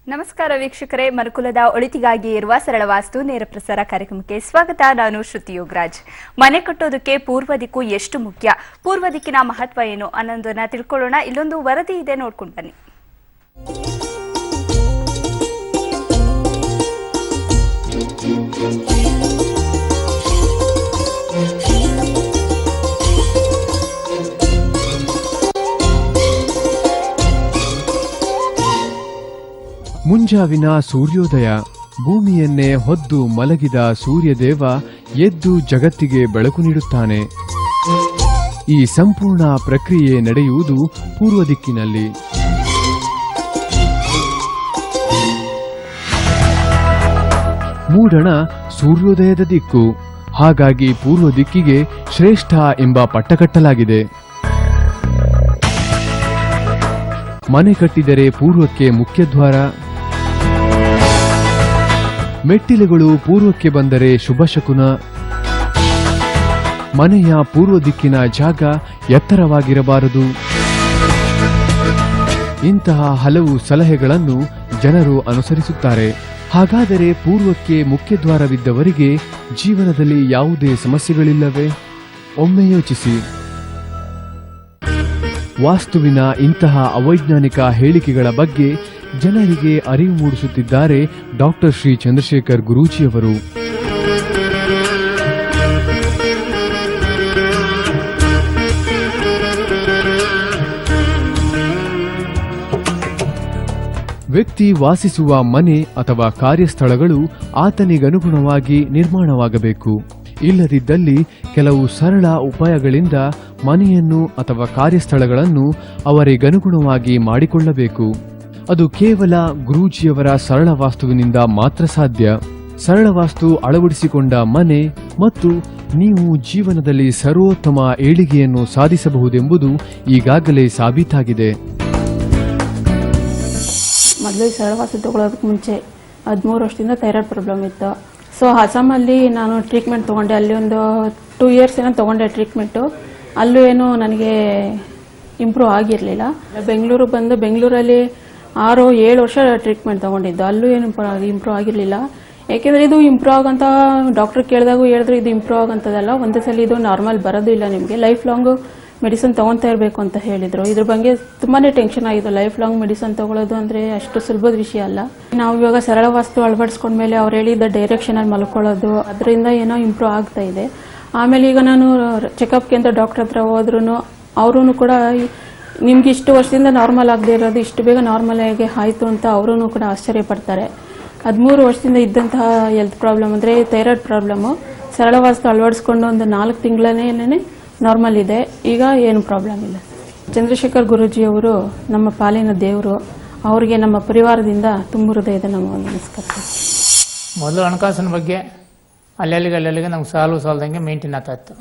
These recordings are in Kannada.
ನಮಸ್ಕಾರ ವೀಕ್ಷಕರೇ, ಮನುಕುಲದ ಒಳಿತಿಗಾಗಿ ಇರುವ ಸರಳ ವಾಸ್ತು ನೇರ ಪ್ರಸಾರ ಕಾರ್ಯಕ್ರಮಕ್ಕೆ ಸ್ವಾಗತ. ನಾನು ಶ್ರುತಿ ಯೋಗರಾಜ್. ಮನೆ ಕಟ್ಟೋದಕ್ಕೆ ಪೂರ್ವ ದಿಕ್ಕು ಎಷ್ಟು ಮುಖ್ಯ, ಪೂರ್ವ ದಿಕ್ಕಿನ ಮಹತ್ವ ಏನು ಅನ್ನೋದನ್ನ ತಿಳ್ಕೊಳ್ಳೋಣ. ಇಲ್ಲೊಂದು ವರದಿ ಇದೆ, ನೋಡ್ಕೊಂಡು ಬನ್ನಿ. ಮುಂಜಾವಿನ ಸೂರ್ಯೋದಯ. ಭೂಮಿಯನ್ನೇ ಹೊದ್ದು ಮಲಗಿದ ಸೂರ್ಯದೇವ ಎದ್ದು ಜಗತ್ತಿಗೆ ಬೆಳಕು ನೀಡುತ್ತಾನೆ. ಈ ಸಂಪೂರ್ಣ ಪ್ರಕ್ರಿಯೆ ನಡೆಯುವುದು ಪೂರ್ವ ದಿಕ್ಕಿನಲ್ಲಿ. ಮೂಡಣ ಸೂರ್ಯೋದಯದ ದಿಕ್ಕು. ಹಾಗಾಗಿ ಪೂರ್ವ ದಿಕ್ಕಿಗೆ ಶ್ರೇಷ್ಠ ಎಂಬ ಪಟ್ಟ ಕಟ್ಟಲಾಗಿದೆ. ಮನೆ ಕಟ್ಟಿದರೆ ಪೂರ್ವಕ್ಕೆ ಮುಖ್ಯದ್ವಾರ, ಮೆಟ್ಟಿಲುಗಳು ಪೂರ್ವಕ್ಕೆ ಬಂದರೆ ಶುಭ ಶಕುನ, ಮನೆಯ ಪೂರ್ವ ದಿಕ್ಕಿನ ಜಾಗ ಎತ್ತರವಾಗಿರಬಾರದು. ಇಂತಹ ಹಲವು ಸಲಹೆಗಳನ್ನು ಜನರು ಅನುಸರಿಸುತ್ತಾರೆ. ಹಾಗಾದರೆ ಪೂರ್ವಕ್ಕೆ ಮುಖ್ಯದ್ವಾರವಿದ್ದವರಿಗೆ ಜೀವನದಲ್ಲಿ ಯಾವುದೇ ಸಮಸ್ಯೆಗಳಿಲ್ಲವೇ? ಒಮ್ಮೆ ಯೋಚಿಸಿ. ವಾಸ್ತುವಿನ ಇಂತಹ ಅವೈಜ್ಞಾನಿಕ ಹೇಳಿಕೆಗಳ ಬಗ್ಗೆ ಜನರಿಗೆ ಅರಿವು ಮೂಡಿಸುತ್ತಿದ್ದಾರೆ ಡಾಕ್ಟರ್ ಶ್ರೀ ಚಂದ್ರಶೇಖರ್ ಗುರೂಜಿಯವರು. ವ್ಯಕ್ತಿ ವಾಸಿಸುವ ಮನೆ ಅಥವಾ ಕಾರ್ಯಸ್ಥಳಗಳು ಆತನಿಗನುಗುಣವಾಗಿ ನಿರ್ಮಾಣವಾಗಬೇಕು. ಇಲ್ಲದಿದ್ದಲ್ಲಿ ಕೆಲವು ಸರಳ ಉಪಾಯಗಳಿಂದ ಮನೆಯನ್ನು ಅಥವಾ ಕಾರ್ಯಸ್ಥಳಗಳನ್ನು ಅವರಿಗನುಗುಣವಾಗಿ ಮಾಡಿಕೊಳ್ಳಬೇಕು. ಅದು ಕೇವಲ ಗುರೂಜಿಯವರ ಸರಳ ವಾಸ್ತುವಿನಿಂದ ಮಾತ್ರ ಸಾಧ್ಯ. ಸರಳ ವಾಸ್ತು ಅಳವಡಿಸಿಕೊಂಡ ಮನೆ ಮತ್ತು ನೀವು ಜೀವನದಲ್ಲಿ ಸರ್ವೋತ್ತಮ ಏಳಿಗೆಯನ್ನು ಸಾಧಿಸಬಹುದೆಂಬುದು ಈಗಾಗಲೇ ಸಾಬೀತಾಗಿದೆ. ಮೊದಲು ಸರಳ ವಾಸ್ತು ತಗೊಳ್ಳೋದಕ್ಕೆ ಮುಂಚೆ 13 ವರ್ಷದಿಂದ ಥೈರಾಯ್ಡ್ ಪ್ರಾಬ್ಲಮ್ ಇತ್ತು. ಸೊ ಅಸ್ಸಾಮಲ್ಲಿ ನಾನು ಟ್ರೀಟ್ಮೆಂಟ್ ತೊಗೊಂಡೆ. ಅಲ್ಲಿ ಒಂದು 2 ಇಯರ್ಸ್ ಏನೋ ತೊಗೊಂಡೆ ಟ್ರೀಟ್ಮೆಂಟು. ಅಲ್ಲೂ ಏನೂ ನನಗೆ ಇಂಪ್ರೂವ್ ಆಗಿರಲಿಲ್ಲ. ಬೆಂಗಳೂರು ಬಂದು ಬೆಂಗಳೂರಲ್ಲಿ 6-7 ವರ್ಷ ಟ್ರೀಟ್ಮೆಂಟ್ ತೊಗೊಂಡಿದ್ದು. ಅಲ್ಲೂ ಏನು ಇಂಪ್ರೂವ್ ಆಗಿರಲಿಲ್ಲ. ಯಾಕೆಂದರೆ ಇದು ಇಂಪ್ರೂವ್ ಆಗೋಂಥ ಡಾಕ್ಟ್ರ್ ಕೇಳಿದಾಗೂ ಹೇಳಿದ್ರು ಇದು ಇಂಪ್ರೂವ್ ಆಗೋಂಥದ್ದಲ್ಲ, ಒಂದೇ ಸಲ ಇದು ನಾರ್ಮಲ್ ಬರೋದು ಇಲ್ಲ, ನಿಮಗೆ ಲೈಫ್ ಲಾಂಗು ಮೆಡಿಸಿನ್ ತೊಗೊತಾ ಇರಬೇಕು ಅಂತ ಹೇಳಿದರು. ಇದ್ರ ಬಗ್ಗೆ ತುಂಬಾ ಟೆನ್ಷನ್ ಆಗಿತ್ತು. ಲೈಫ್ ಲಾಂಗ್ ಮೆಡಿಸಿನ್ ತೊಗೊಳ್ಳೋದು ಅಂದರೆ ಅಷ್ಟು ಸುಲಭದ ವಿಷಯ ಅಲ್ಲ. ನಾವು ಇವಾಗ ಸರಳ ವಾಸ್ತು ಅಳವಡಿಸ್ಕೊಂಡ್ಮೇಲೆ ಅವ್ರು ಹೇಳಿದ್ದ ಡೈರೆಕ್ಷನಲ್ಲಿ ಮಲ್ಕೊಳ್ಳೋದು, ಅದರಿಂದ ಏನೋ ಇಂಪ್ರೂವ್ ಆಗ್ತಾ ಇದೆ. ಆಮೇಲೆ ಈಗ ನಾನು ಚೆಕಪ್ಗೆ ಅಂತ ಡಾಕ್ಟರ್ ಹತ್ರ ಹೋದ್ರೂ ಅವರೂ ಕೂಡ ನಿಮ್ಗೆ ಇಷ್ಟು ವರ್ಷದಿಂದ ನಾರ್ಮಲ್ ಆಗದೆ ಇರೋದು ಇಷ್ಟು ಬೇಗ ನಾರ್ಮಲ್ ಆಗಿ ಆಯಿತು ಅಂತ ಅವರೂ ಕೂಡ ಆಶ್ಚರ್ಯ ಪಡ್ತಾರೆ. 13 ವರ್ಷದಿಂದ ಇದ್ದಂತಹ ಹೆಲ್ತ್ ಪ್ರಾಬ್ಲಮ್ ಅಂದರೆ ಥೈರಾಯ್ಡ್ ಪ್ರಾಬ್ಲಮ್ಮು ಸರಳ ವಾಸ್ತು ಅಳವಡಿಸ್ಕೊಂಡು ಒಂದು 4 ತಿಂಗಳೇ ನಾರ್ಮಲ್ ಇದೆ. ಈಗ ಏನು ಪ್ರಾಬ್ಲಮ್ ಇಲ್ಲ. ಚಂದ್ರಶೇಖರ್ ಗುರೂಜಿಯವರು ನಮ್ಮ ಪಾಲಿನ ದೇವರು. ಅವರಿಗೆ ನಮ್ಮ ಪರಿವಾರದಿಂದ ತುಂಬ ಹೃದಯದ ನಮ್ಮ ನಮಸ್ಕಾರ. ಮೊದಲು ಹಣಕಾಸಿನ ಬಗ್ಗೆ ಅಲ್ಲಲ್ಲಿಗೆ ನಮ್ಗೆ ಸಾಲದಂಗೆ ಮೇಂಟೈನ್ ಆಗ್ತಾ ಇತ್ತು.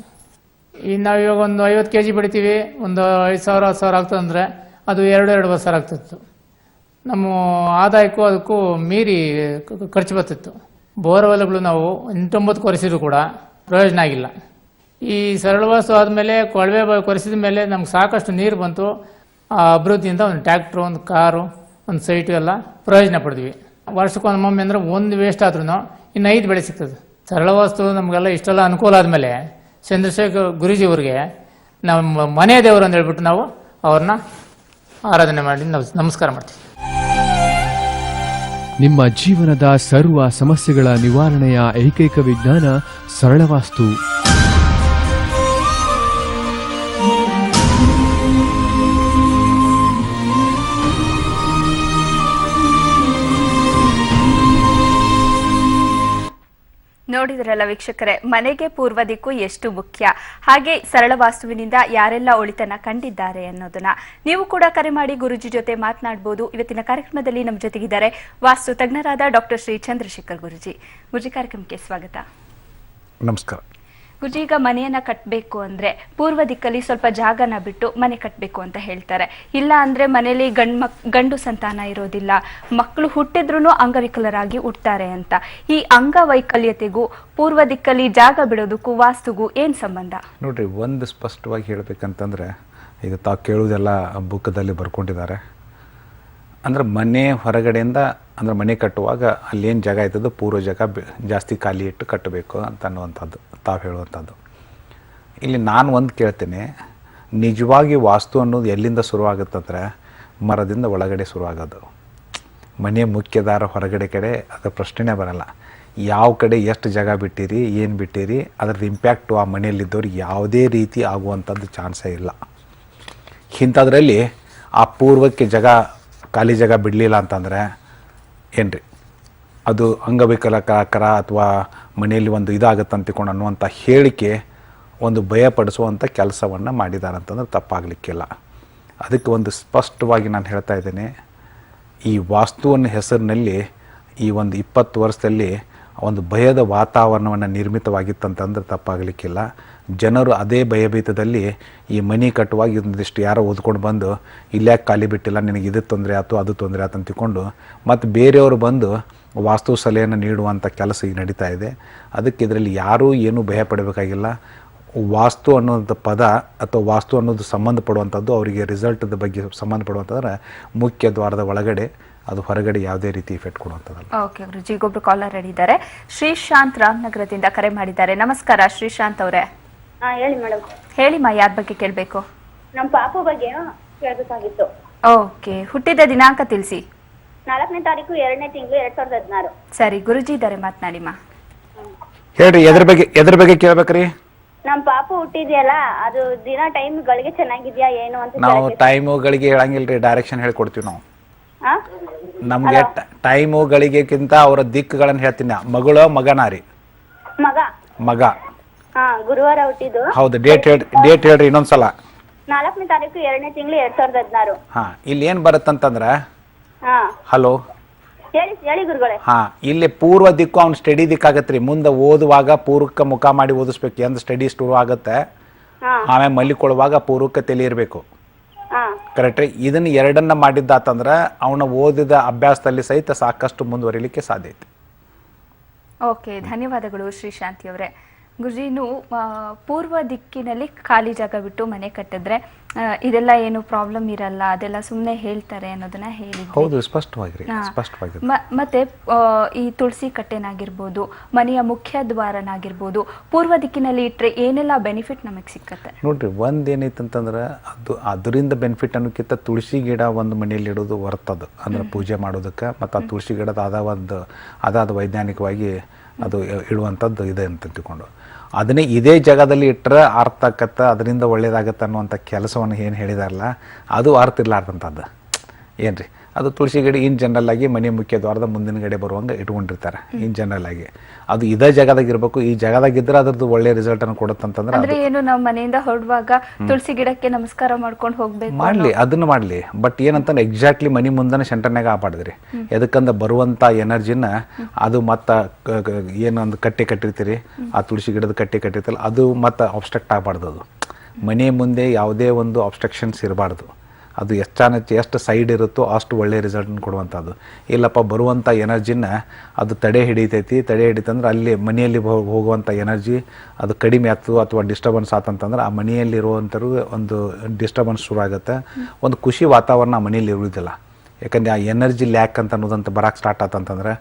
ಈಗ ನಾವು ಇವಾಗ ಒಂದು 50 kg ಬೆಳಿತೀವಿ, ಒಂದು 5,000 10,000 ಆಗ್ತದೆ ಅಂದರೆ ಅದು 2 ಬಸ್ಸಾರು ಆಗ್ತಿತ್ತು. ನಮ್ಮ ಆದಾಯಕ್ಕೂ ಅದಕ್ಕೂ ಮೀರಿ ಖರ್ಚು ಬರ್ತಿತ್ತು. ಬೋರ್ವೆಲ್ಗಳು ನಾವು 8-9 ಕೊರೆಸಿದ್ರು ಕೂಡ ಪ್ರಯೋಜನ ಆಗಿಲ್ಲ. ಈ ಸರಳ ವಾಸ್ತು ಆದಮೇಲೆ ಕೊಳವೆ ಕೊರೆಸಿದ ಮೇಲೆ ನಮ್ಗೆ ಸಾಕಷ್ಟು ನೀರು ಬಂತು. ಆ ಅಭಿವೃದ್ಧಿಯಿಂದ ಒಂದು ಟ್ಯಾಕ್ಟ್ರು, ಒಂದು ಕಾರು, ಒಂದು ಸೈಟು ಎಲ್ಲ ಪ್ರಯೋಜನ ಪಡೆದ್ವಿ. ವರ್ಷಕ್ಕೊಂದು ಒಮ್ಮೆ ಅಂದರೆ ಒಂದು ವೇಸ್ಟ್ ಆದ್ರೂ ಇನ್ನು 5 ಬೆಳೆ ಸಿಗ್ತದೆ. ಸರಳ ವಾಸ್ತು ನಮಗೆಲ್ಲ ಇಷ್ಟೆಲ್ಲ ಅನುಕೂಲ ಆದಮೇಲೆ ಚಂದ್ರಶೇಖರ್ ಗುರೂಜಿಯವ್ರಿಗೆ ನಮ್ಮ ಮನೆ ದೇವರು ಅಂತ ಹೇಳ್ಬಿಟ್ಟು ನಾವು ಅವ್ರನ್ನ ಆರಾಧನೆ ಮಾಡಿ ನಾವು ನಮಸ್ಕಾರ ಮಾಡ್ತೀವಿ. ನಿಮ್ಮ ಜೀವನದ ಸರ್ವ ಸಮಸ್ಯೆಗಳ ನಿವಾರಣೆಯ ಏಕೈಕ ವಿಜ್ಞಾನ ಸರಳ ವಾಸ್ತು. ನೋಡಿದ್ರಲ್ಲ ವೀಕ್ಷಕರೇ, ಮನೆಗೆ ಪೂರ್ವ ದಿಕ್ಕು ಎಷ್ಟು ಮುಖ್ಯ, ಹಾಗೆ ಸರಳ ವಾಸ್ತುವಿನಿಂದ ಯಾರೆಲ್ಲ ಒಳಿತನ್ನ ಕಂಡಿದ್ದಾರೆ ಅನ್ನೋದನ್ನ ನೀವು ಕೂಡ ಕರೆ ಮಾಡಿ ಗುರುಜಿ ಜೊತೆ ಮಾತನಾಡಬಹುದು. ಇವತ್ತಿನ ಕಾರ್ಯಕ್ರಮದಲ್ಲಿ ನಮ್ಮ ಜೊತೆಗಿದ್ದಾರೆ ವಾಸ್ತು ತಜ್ಞರಾದ ಡಾಕ್ಟರ್ ಶ್ರೀ ಚಂದ್ರಶೇಖರ್ ಗುರುಜಿ. ಕಾರ್ಯಕ್ರಮಕ್ಕೆ ಸ್ವಾಗತ. ನಮಸ್ಕಾರ. ಗುರುಜಿ, ಈಗ ಮನೆಯನ್ನ ಕಟ್ಟಬೇಕು ಅಂದ್ರೆ ಪೂರ್ವ ದಿಕ್ಕಲ್ಲಿ ಸ್ವಲ್ಪ ಜಾಗನ ಬಿಟ್ಟು ಮನೆ ಕಟ್ಟಬೇಕು ಅಂತ ಹೇಳ್ತಾರೆ. ಇಲ್ಲ ಅಂದ್ರೆ ಮನೇಲಿ ಗಂಡು ಸಂತಾನ ಇರೋದಿಲ್ಲ, ಮಕ್ಕಳು ಹುಟ್ಟಿದ್ರೂ ಅಂಗವಿಕಲರಾಗಿ ಹುಟ್ಟುತ್ತಾರೆ ಅಂತ. ಈ ಅಂಗವೈಕಲ್ಯತೆಗೂ ಪೂರ್ವ ದಿಕ್ಕಲ್ಲಿ ಜಾಗ ಬಿಡೋದಕ್ಕೂ ವಾಸ್ತುಗೂ ಏನ್ ಸಂಬಂಧ? ನೋಡ್ರಿ, ಒಂದು ಸ್ಪಷ್ಟವಾಗಿ ಹೇಳ್ಬೇಕಂತಂದ್ರೆ, ಈಗ ತಾವು ಕೇಳುವುದೆಲ್ಲ ಬುಕ್ಕದಲ್ಲಿ ಬರ್ಕೊಂಡಿದ್ದಾರೆ. ಅಂದ್ರೆ ಮನೆ ಹೊರಗಡೆಯಿಂದ ಅಂದ್ರೆ ಮನೆ ಕಟ್ಟುವಾಗ ಅಲ್ಲೇನು ಜಾಗ ಇರ್ತದೋ ಪೂರ್ವ ಜಾಗ ಜಾಸ್ತಿ ಖಾಲಿ ಇಟ್ಟು ಕಟ್ಟಬೇಕು ಅಂತ ಅನ್ನುವಂಥದ್ದು ತಾವು ಹೇಳುವಂಥದ್ದು. ಇಲ್ಲಿ ನಾನು ಒಂದು ಕೇಳ್ತೇನೆ, ನಿಜವಾಗಿ ವಾಸ್ತು ಅನ್ನೋದು ಎಲ್ಲಿಂದ ಶುರುವಾಗುತ್ತಂದ್ರೆ ಮರದಿಂದ ಒಳಗಡೆ ಶುರುವಾಗೋದು. ಮನೆ ಮುಖ್ಯ ದಾರ ಹೊರಗಡೆ ಕಡೆ ಅದರ ಪ್ರಶ್ನೆನೇ ಬರಲ್ಲ. ಯಾವ ಕಡೆ ಎಷ್ಟು ಜಾಗ ಬಿಟ್ಟಿರಿ, ಏನು ಬಿಟ್ಟಿರಿ, ಅದರದ್ದು ಇಂಪ್ಯಾಕ್ಟು ಆ ಮನೆಯಲ್ಲಿದ್ದವ್ರಿಗೆ ಯಾವುದೇ ರೀತಿ ಆಗುವಂಥದ್ದು ಚಾನ್ಸೇ ಇಲ್ಲ. ಇಂಥದ್ರಲ್ಲಿ ಆ ಪೂರ್ವಕ್ಕೆ ಖಾಲಿ ಜಾಗ ಬಿಡಲಿಲ್ಲ ಅಂತಂದರೆ ಏನ್ರಿ, ಅದು ಅಂಗವಿಕಲಕರ ಅಥವಾ ಮನೆಯಲ್ಲಿ ಒಂದು ಇದಾಗುತ್ತೆ ಅಂತಿಕೊಂಡು ಅನ್ನುವಂಥ ಹೇಳಿಕೆ ಒಂದು ಭಯಪಡಿಸುವಂಥ ಕೆಲಸವನ್ನು ಮಾಡಿದ್ದಾರೆ ಅಂತಂದ್ರೆ ತಪ್ಪಾಗಲಿಕ್ಕಿಲ್ಲ. ಅದಕ್ಕೆ ಒಂದು ಸ್ಪಷ್ಟವಾಗಿ ನಾನು ಹೇಳ್ತಾ ಇದ್ದೇನೆ, ಈ ವಾಸ್ತುವಿನ ಹೆಸರಿನಲ್ಲಿ ಈ ಒಂದು 20 ವರ್ಷದಲ್ಲಿ ಒಂದು ಭಯದ ವಾತಾವರಣವನ್ನು ನಿರ್ಮಿತವಾಗಿತ್ತಂತಂದ್ರೆ ತಪ್ಪಾಗಲಿಕ್ಕಿಲ್ಲ. ಜನರು ಅದೇ ಭಯಭೀತದಲ್ಲಿ ಈ ಮನೆ ಕಟ್ಟುವಾಗ ಒಂದಿಷ್ಟು ಯಾರೋ ಓದ್ಕೊಂಡು ಬಂದು ಇಲ್ಯಾಕೆ ಖಾಲಿ ಬಿಟ್ಟಿಲ್ಲ, ನಿನಗೆ ಇದು ತೊಂದರೆ ಆಯ್ತು ಅದು ತೊಂದರೆ ಆಯ್ತು ಅಂತಿಕೊಂಡು ಮತ್ತು ಬೇರೆಯವರು ಬಂದು ವಾಸ್ತು ಸಲಹೆಯನ್ನು ನೀಡುವಂಥ ಕೆಲಸ ಈಗ ನಡೀತಾ ಇದೆ. ಅದಕ್ಕೆ ಇದರಲ್ಲಿ ಯಾರೂ ಏನೂ ಭಯ ಪಡಬೇಕಾಗಿಲ್ಲ. ವಾಸ್ತು ಅನ್ನೋದು ಪದ ಅಥವಾ ವಾಸ್ತು ಅನ್ನೋದು ಸಂಬಂಧಪಡುವಂಥದ್ದು ಅವರಿಗೆ ರಿಸಲ್ಟದ ಬಗ್ಗೆ ಸಂಬಂಧಪಡುವಂಥದ್ರೆ ಮುಖ್ಯ ದ್ವಾರದ ಒಳಗಡೆ, ಅದು ಹೊರಗಡೆ ಯಾವುದೇ ರೀತಿ ಇಫೆಕ್ಟ್ ಕೊಡುವಂಥದ್ದಲ್ಲ. ಓಕೆ ಗುರುಜಿ, ಒಬ್ರು ಕಾಲರ್ ಹೇಳಿದ್ದಾರೆ. ಶ್ರೀಶಾಂತ್ ರಾಮನಗರದಿಂದ ಕರೆ ಮಾಡಿದ್ದಾರೆ. ನಮಸ್ಕಾರ ಶ್ರೀಶಾಂತ್ ಅವರೇ. ಹೇಳಿ ಮೇಡಮ್. ಹೇಳಿಮ್ಮ, ಯಾರ ಬಗ್ಗೆ ಕೇಳಬೇಕು? ನಮ್ಮ ಪಾಪು ಬಗ್ಗೆ ಕೇಳಬೇಕಾಗಿತ್ತು. ಓಕೆ, ಹುಟ್ಟಿದ ದಿನಾಂಕ ತಿಳಿಸಿ. 4ನೇ ತಾರೀಕು 2ನೇ ತಿಂಗಳು 2016. ಸರಿ, ಗುರುಜಿ ಇದ್ದಾರೆ, ಮಾತನಾಡಿಮ್ಮ. ಹೇಳ್ರಿ, ಎದ್ರ ಬಗ್ಗೆ ಕೇಳ್ಬೇಕ್ರಿ? ನಮ್ಮ ಪಾಪು ಹುಟ್ಟಿದ್ಯಲ್ಲ, ಅದು ದಿನ ಟೈಮ್ಗಳಿಗೆ ಚೆನ್ನಾಗಿದ್ಯಾ ಏನು ಅಂತ ನಾವು ಟೈಮುಗಳಿಗೆ ಹೇಳಂಗಿಲ್ರಿ, ಡೈರೆಕ್ಷನ್ ಹೇಳ್ಕೊಡ್ತೀವಿ ನಾವು. ನಮ್ಗೆ ಟೈಮುಗಳಿಗೆಕ್ಕಿಂತ ಅವರ ದಿಕ್ಕುಗಳನ್ನು ಹೇಳ್ತೀನಿ. ಮಗಳು ಮಗನಾರಿ? ಮಗ. ಗುರುವಾರ ಹುಟ್ಟಿದ್ದು. ಹೌದು, ಡೇಟ್ ಹೇಳ್ರಿ ಇನ್ನೊಂದ್ಸಲ. 4ನೇ ತಾರೀಕು 2ನೇ ತಿಂಗಳು 2016. ಇಲ್ಲಿ ಏನ್ ಬರುತ್ತಂತಂದ್ರೆ, ಹಲೋ ಹೇಳಿ ಗುರುಗಳೇ. ಇಲ್ಲಿ ಪೂರ್ವ ದಿಕ್ಕು ಅವ್ನು ಸ್ಟಡಿ ದಿಕ್ಕಾಗತ್ರಿ. ಮುಂದೆ ಓದುವಾಗ ಪೂರ್ವಕ್ಕೆ ಮುಖ ಮಾಡಿ ಓದಿಸ್ಬೇಕು. ಎಂದು ಸ್ಟಡಿ ಶುರು ಆಗುತ್ತೆ, ಆಮೇಲೆ ಮಲ್ಲಿಕೊಳ್ಳುವಾಗ ಪೂರ್ವಕ್ಕೆ ತಲೆ ಇರಬೇಕು. ಕರೆಕ್ಟ್ ರೀ? ಇದನ್ನ ಎರಡನ್ನ ಮಾಡಿದ್ದಾತಂದ್ರೆ ಅವನ ಓದಿದ ಅಭ್ಯಾಸದಲ್ಲಿ ಸಹಿತ ಸಾಕಷ್ಟು ಮುಂದುವರಿಲಿಕ್ಕೆ ಸಾಧ್ಯ ಐತಿ. ಓಕೆ, ಧನ್ಯವಾದಗಳು ಶ್ರೀಶಾಂತಿ ಅವರೇ. ಗುರುಜಿ, ಇನ್ನು ಪೂರ್ವ ದಿಕ್ಕಿನಲ್ಲಿ ಖಾಲಿ ಜಾಗ ಬಿಟ್ಟು ಮನೆ ಕಟ್ಟಿದ್ರೆ ಇದೆಲ್ಲ ಏನು ಪ್ರಾಬ್ಲಮ್ ಇರಲ್ಲ, ಅದೆಲ್ಲ ಸುಮ್ಮನೆ ಹೇಳ್ತಾರೆ ಅನ್ನೋದನ್ನ ಹೇಳಿದ್ವಿ. ಹೌದು, ಸ್ಪಷ್ಟವಾಗಿ. ಮತ್ತೆ ಈ ತುಳಸಿ ಕಟ್ಟೆನಾಗಿರ್ಬೋದು, ಮನೆಯ ಮುಖ್ಯ ದ್ವಾರನಾಗಿರ್ಬೋದು, ಪೂರ್ವ ದಿಕ್ಕಿನಲ್ಲಿ ಇಟ್ಟರೆ ಏನೆಲ್ಲ ಬೆನಿಫಿಟ್ ನಮಗೆ ಸಿಕ್ಕತ್ತೆ? ನೋಡ್ರಿ, ಒಂದೇನೈತಂತಂದ್ರೆ ಅದರಿಂದ ಬೆನಿಫಿಟ್ ಅನ್ನೋಕ್ಕಿಂತ ತುಳಸಿ ಗಿಡ ಒಂದು ಮನೆಯಲ್ಲಿ ಇಡೋದು ಬರ್ತದೆ. ಅಂದ್ರೆ ಪೂಜೆ ಮಾಡೋದಕ್ಕೆ ಮತ್ತು ಆ ತುಳಸಿ ಗಿಡದ ಅದಾದ ವೈಜ್ಞಾನಿಕವಾಗಿ ಅದು ಇಡುವಂಥದ್ದು ಇದೆ ಅಂತ ತಿಳ್ಕೊಂಡು ಅದನ್ನೇ ಇದೇ ಜಾಗದಲ್ಲಿ ಇಟ್ಟರೆ ಅರ್ಥ ಆಕತ್ತೆ, ಅದರಿಂದ ಒಳ್ಳೇದಾಗತ್ತೆ ಅನ್ನುವಂಥ ಕೆಲಸವನ್ನು ಏನು ಹೇಳಿದಾರಲ್ಲ, ಅದು ಅರ್ಥ ಇರ್ಲಾರ್ದಂಥದ್ದು. ಏನ್ರಿ, ಅದು ತುಳಸಿ ಗಿಡ ಇನ್ ಜನರಲ್ ಆಗಿ ಮನೆ ಮುಖ್ಯ ದ್ವಾರದ ಮುಂದಿನ ಗಡೆ ಬರುವಂಗೆ ಇಟ್ಕೊಂಡಿರ್ತಾರೆ ಇನ್ ಜನರಲ್ ಆಗಿ. ಅದು ಇದೇ ಜಾಗದಾಗ ಇರಬೇಕು. ಈ ಜಾಗದಾಗಿದ್ರೆ ಅದ್ರದ್ದು ಒಳ್ಳೆ ರಿಸಲ್ಟ್ ಅನ್ನು ಕೊಡುತ್ತಂತಂದ್ರೆ ಏನು ನಾವು ಮನೆಯಿಂದ ಹೊರಡುವಾಗ ತುಳಸಿ ಗಿಡಕ್ಕೆ ನಮಸ್ಕಾರ ಮಾಡ್ಕೊಂಡು ಹೋಗ್ಬೇಕು, ಮಾಡ್ಲಿ, ಅದನ್ನ ಮಾಡ್ಲಿ. ಬಟ್ ಏನಂತಂದ್ರೆ ಎಕ್ಸಾಕ್ಟ್ಲಿ ಮನೆ ಮುಂದನೆ ಸೆಂಟರ್ನಾಗ ಆಪಾಡಿದ್ರಿ. ಎದಕ್ಕಂದ್ರೆ ಬರುವಂತ ಎನರ್ಜಿನ ಅದು ಮತ್ತ ಏನೊಂದು ಕಟ್ಟಿರ್ತೀರಿ, ಆ ತುಳಸಿ ಗಿಡದ ಕಟ್ಟಿರ್ತಿಲ್ಲ, ಅದು ಮತ್ತೆ ಅಬ್ಸ್ಟ್ರಕ್ಟ್ ಆಗಬಾರ್ದು. ಅದು ಮನೆ ಮುಂದೆ ಯಾವುದೇ ಒಂದು ಅಬ್ಸ್ಟ್ರಕ್ಷನ್ಸ್ ಇರಬಾರ್ದು. ಅದು ಎಷ್ಟು ಸೈಡ್ ಇರುತ್ತೋ ಅಷ್ಟು ಒಳ್ಳೆ ರಿಸಲ್ಟನ್ನು ಕೊಡುವಂಥದ್ದು. ಇಲ್ಲಪ್ಪ, ಬರುವಂಥ ಎನರ್ಜಿನ ಅದು ತಡೆ ಹಿಡಿತಂದ್ರೆ ಅಲ್ಲಿ ಮನೆಯಲ್ಲಿ ಹೋಗುವಂಥ ಎನರ್ಜಿ ಅದು ಕಡಿಮೆ ಆಯ್ತು ಅಥವಾ ಡಿಸ್ಟರ್ಬೆನ್ಸ್ ಆತಂತಂದ್ರೆ ಆ ಮನೆಯಲ್ಲಿರುವಂಥವ್ರು ಒಂದು ಡಿಸ್ಟರ್ಬೆನ್ಸ್ ಶುರು ಆಗುತ್ತೆ. ಒಂದು ಖುಷಿ ವಾತಾವರಣ ಆ ಮನೆಯಲ್ಲಿ ಇರುವುದಿಲ್ಲ. ಯಾಕಂದರೆ ಆ ಎನರ್ಜಿ ಲ್ಯಾಕ್ ಅಂತ ಅನ್ನೋದಂತ ಬರೋಕ್ಕೆ ಸ್ಟಾರ್ಟ್ ಆತಂತಂದ್ರೆ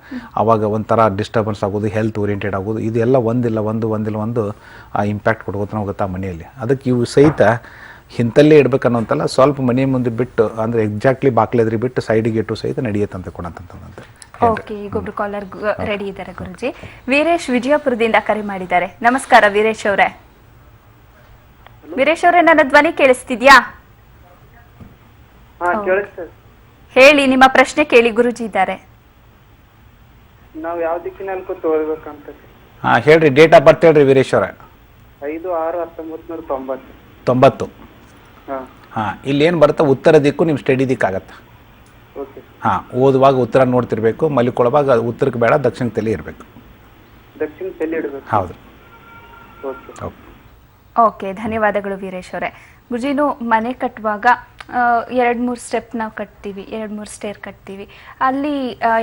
ಆವಾಗ ಒಂಥರ ಡಿಸ್ಟರ್ಬೆನ್ಸ್ ಆಗೋದು, ಹೆಲ್ತ್ ಓರಿಯೆಂಟೆಡ್ ಆಗೋದು, ಇದೆಲ್ಲ ಒಂದು ಆ ಇಂಪ್ಯಾಕ್ಟ್ ಕೊಡ್ಕೋತಾನೆ ಹೋಗುತ್ತೆ ಆ ಮನೆಯಲ್ಲಿ. ಅದಕ್ಕೆ ಇವು ಸಹಿತ ಇಂಥಲ್ಲೇ ಇಡ್ಬೇಕನ್ನೋಂತಲ್ಲ, ಸ್ವಲ್ಪ ಮನೆ ಮುಂದೆ ಬಿಟ್ಟು ಅಂದರೆ ಎಕ್ಸಾಕ್ಟ್ಲಿ ಬಾಕ್ಲೆದ್ರಿ ಬಿಟ್ಟು ಸೈಡಿಗೆ ಇಟ್ಟು ಸಹಿತ ನಡೆಯುತ್ತಂತೆ ಕೊಡಂತಂತೆ. ಓಕೆ, ಈಗ ಒಬ್ರು ಕಾಲರ್ ರೆಡಿ ಇದ್ದಾರೆ ಗುರುಜಿ. ವೀರೇಶ್ ವಿಜಯಪುರದಿಂದ ಕರೆ ಮಾಡಿದ್ದಾರೆ. ನಮಸ್ಕಾರ ವೀರೇಶ್ ಅವರೇ. ವೀರೇಶ್ ಅವರೇ, ನನ್ನ ಧ್ವನಿ ಕೇಳಿಸ್ತಿದ್ಯಾ? ಹೇಳಿ, ನಿಮ್ಮ ಪ್ರಶ್ನೆ ಕೇಳಿ, ಗುರುಜಿ ಇದ್ದಾರೆ. ನಾವು ಯಾವ ದಿಕ್ಕಿನಲ್ಲಿ ಕೂತು ಓದಬೇಕಂತ? ಹೇಳ್ರಿ, ಡೇಟ್ ಆಫ್ ಬರ್ತ್ ಹೇಳ್ರಿ ವೀರೇಶ್ ಅವರೇ. 5/6/1990. ಇಲ್ಲಿ ಏನು ಬರುತ್ತೆ, ಉತ್ತರ ದಿಕ್ಕು ನಿಮ್ಮ ಸ್ಟಡಿ ದಿಕ್ಕಾಗತ್ತೆ. ಓದುವಾಗ ಉತ್ತರ ನೋಡ್ತಿರ್ಬೇಕು, ಮಲಿಕೊಳ್ಳುವಾಗ ಉತ್ತರಕ್ಕೆ ಬೇಡ, ದಕ್ಷಿಣ ತಲೆ ಇರಬೇಕು. ದಕ್ಷಿಣ ತಲೆ ಇಡಬೇಕು. ಹೌದು. ಓಕೆ. ಓಕೆ. ಓಕೆ, ಧನ್ಯವಾದಗಳು ವೀರೇಶ್ ಅವರೇ. ಗುರುಜಿನು ಮನೆ ಕಟ್ಟುವಾಗ 2-3 ಸ್ಟೆಪ್ ನಾವು ಕಟ್ತೀವಿ, 2-3 ಸ್ಟೇರ್ ಕಟ್ತೀವಿ. ಅಲ್ಲಿ